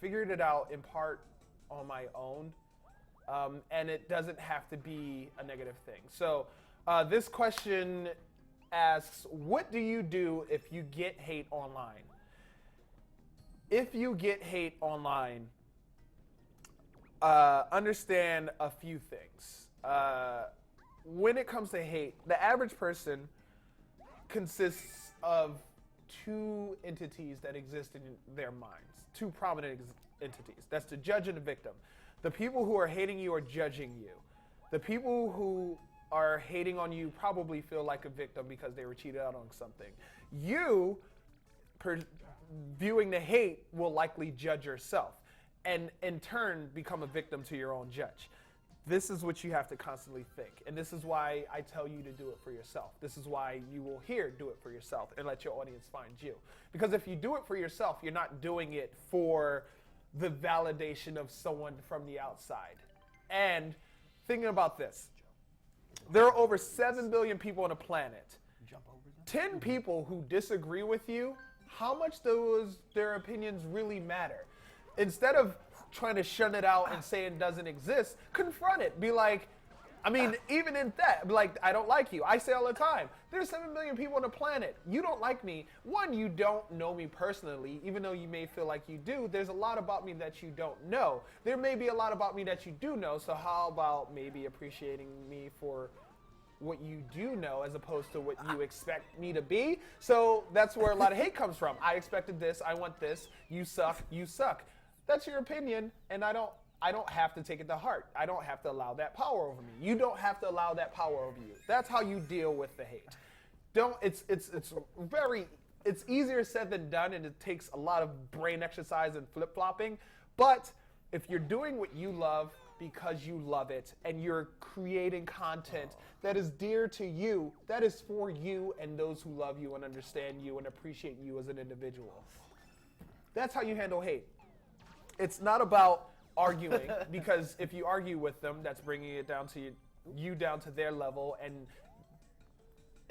figured it out in part on my own, and it doesn't have to be a negative thing. So this question asks, what do you do if you get hate online? If you get hate online, understand a few things. When it comes to hate, the average person consists of two entities that exist in their minds, two prominent entities. That's the judge and the victim. The people who are hating you are judging you. The people who are hating on you probably feel like a victim because they were cheated out on something. You, viewing the hate, will likely judge yourself, and in turn become a victim to your own judge. This is what you have to constantly think, and this is why I tell you to do it for yourself. This is why you will hear do it for yourself and let your audience find you. Because if you do it for yourself, you're not doing it for the validation of someone from the outside. And thinking about this, there are over 7 billion people on the planet. 10 people who disagree with you, how much their opinions really matter? Instead of trying to shun it out and say it doesn't exist, confront it. Be like, I mean, even in that, like, I don't like you. I say all the time, there's 7 billion people on the planet. You don't like me. One, you don't know me personally, even though you may feel like you do. There's a lot about me that you don't know. There may be a lot about me that you do know, so how about maybe appreciating me for what you do know as opposed to what you expect me to be? So that's where a lot of hate comes from. I expected this. I want this. You suck. You suck. That's your opinion, and I don't have to take it to heart. I don't have to allow that power over me. You don't have to allow that power over you. That's how you deal with the hate. It's easier said than done, and it takes a lot of brain exercise and flip-flopping. But if you're doing what you love because you love it, and you're creating content that is dear to you, that is for you and those who love you and understand you and appreciate you as an individual. That's how you handle hate. It's not about arguing, because if you argue with them, that's bringing it down to you down to their level. And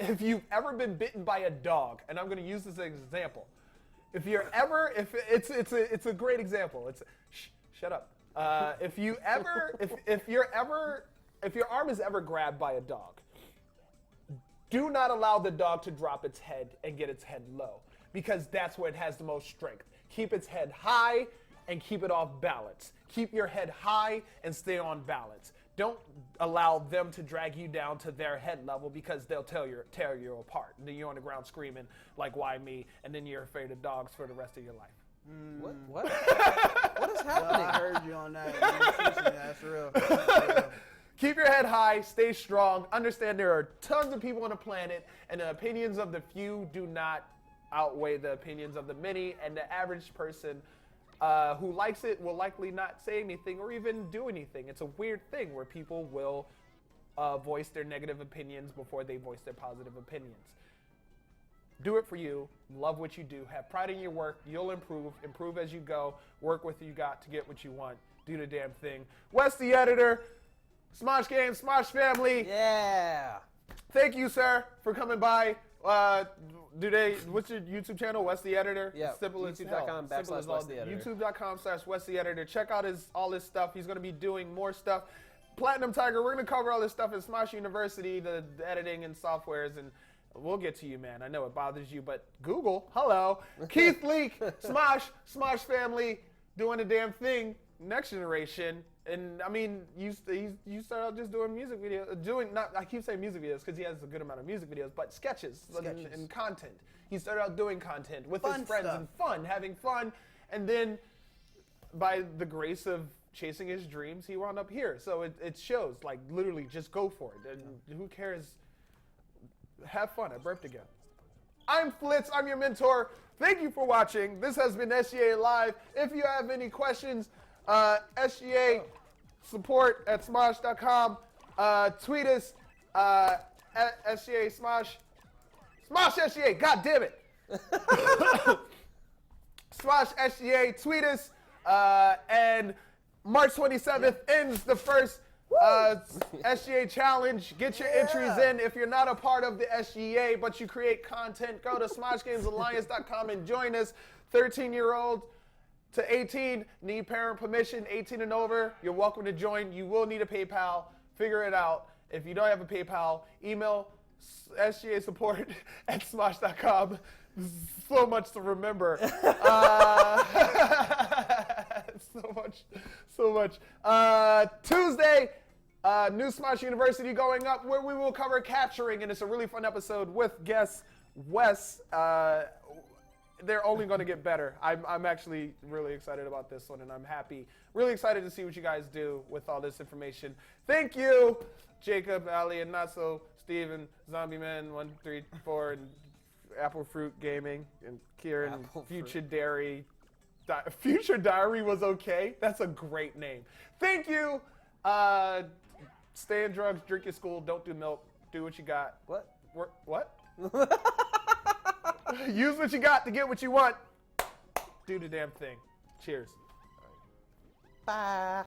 if you've ever been bitten by a dog, and I'm going to use this as an example, if you're it's a great example. Shut up. If your arm is ever grabbed by a dog, do not allow the dog to drop its head and get its head low, because that's where it has the most strength. Keep its head high and keep it off balance. Keep your head high and stay on balance. Don't allow them to drag you down to their head level, because they'll tear you apart. And then you're on the ground screaming like, why me? And then you're afraid of dogs for the rest of your life. What? What is happening? I heard you on that. That's real. That's real. Keep your head high, stay strong, understand there are tons of people on the planet, and the opinions of the few do not outweigh the opinions of the many, and the average person who likes it will likely not say anything or even do anything. It's a weird thing where people will voice their negative opinions before they voice their positive opinions. Do it for you. Love what you do. Have pride in your work. You'll improve as you go. Work with what you got to get what you want. Do the damn thing. Wes, the editor. Smosh Games, Smosh family. Yeah. Thank you, sir, for coming by. What's your YouTube channel? Wes the Editor? Yeah. YouTube.com/WesTheEditor. YouTube.com/WesTheEditor. Check out all his stuff. He's going to be doing more stuff. Platinum Tiger, we're going to cover all this stuff at Smosh University, the editing and softwares, and we'll get to you, man. I know it bothers you, but Google, hello. Keith Leak, Smosh family, doing the damn thing. Next generation. And I mean, you start out just doing music videos, I keep saying music videos because he has a good amount of music videos, but sketches. And content. He started out doing content with his friends and having fun, and then by the grace of chasing his dreams, he wound up here. So it shows, like, literally just go for it. And who cares? Have fun. I burped again. I'm Flitz. I'm your mentor. Thank you for watching. This has been SGA Live. If you have any questions, SGA support at smosh.com. Tweet us at SGA Smosh. Smosh SGA, god damn it. Smosh SGA, tweet us. And March 27th ends the first SGA challenge. Get your entries in. If you're not a part of the SGA but you create content, go to SmoshGamesAlliance.com and join us. 13-year-old to 18, need parent permission, 18 and over, you're welcome to join. You will need a PayPal. Figure it out. If you don't have a PayPal, email SGA support at smosh.com. So much to remember. So much. Tuesday, new Smosh University going up, where we will cover capturing, and it's a really fun episode with guest Wes. They're only going to get better. I'm actually really excited about this one, and I'm really excited to see what you guys do with all this information. Thank you, Jacob, Ali, and Naso, Steven, Zombie Man 134, and Apple Fruit Gaming, and Kieran, Future Dairy. Future Diary was okay. That's a great name. Thank you. Stay in drugs, drink your school, don't do milk, do what you got. What? Use what you got to get what you want. Do the damn thing. Cheers. Bye.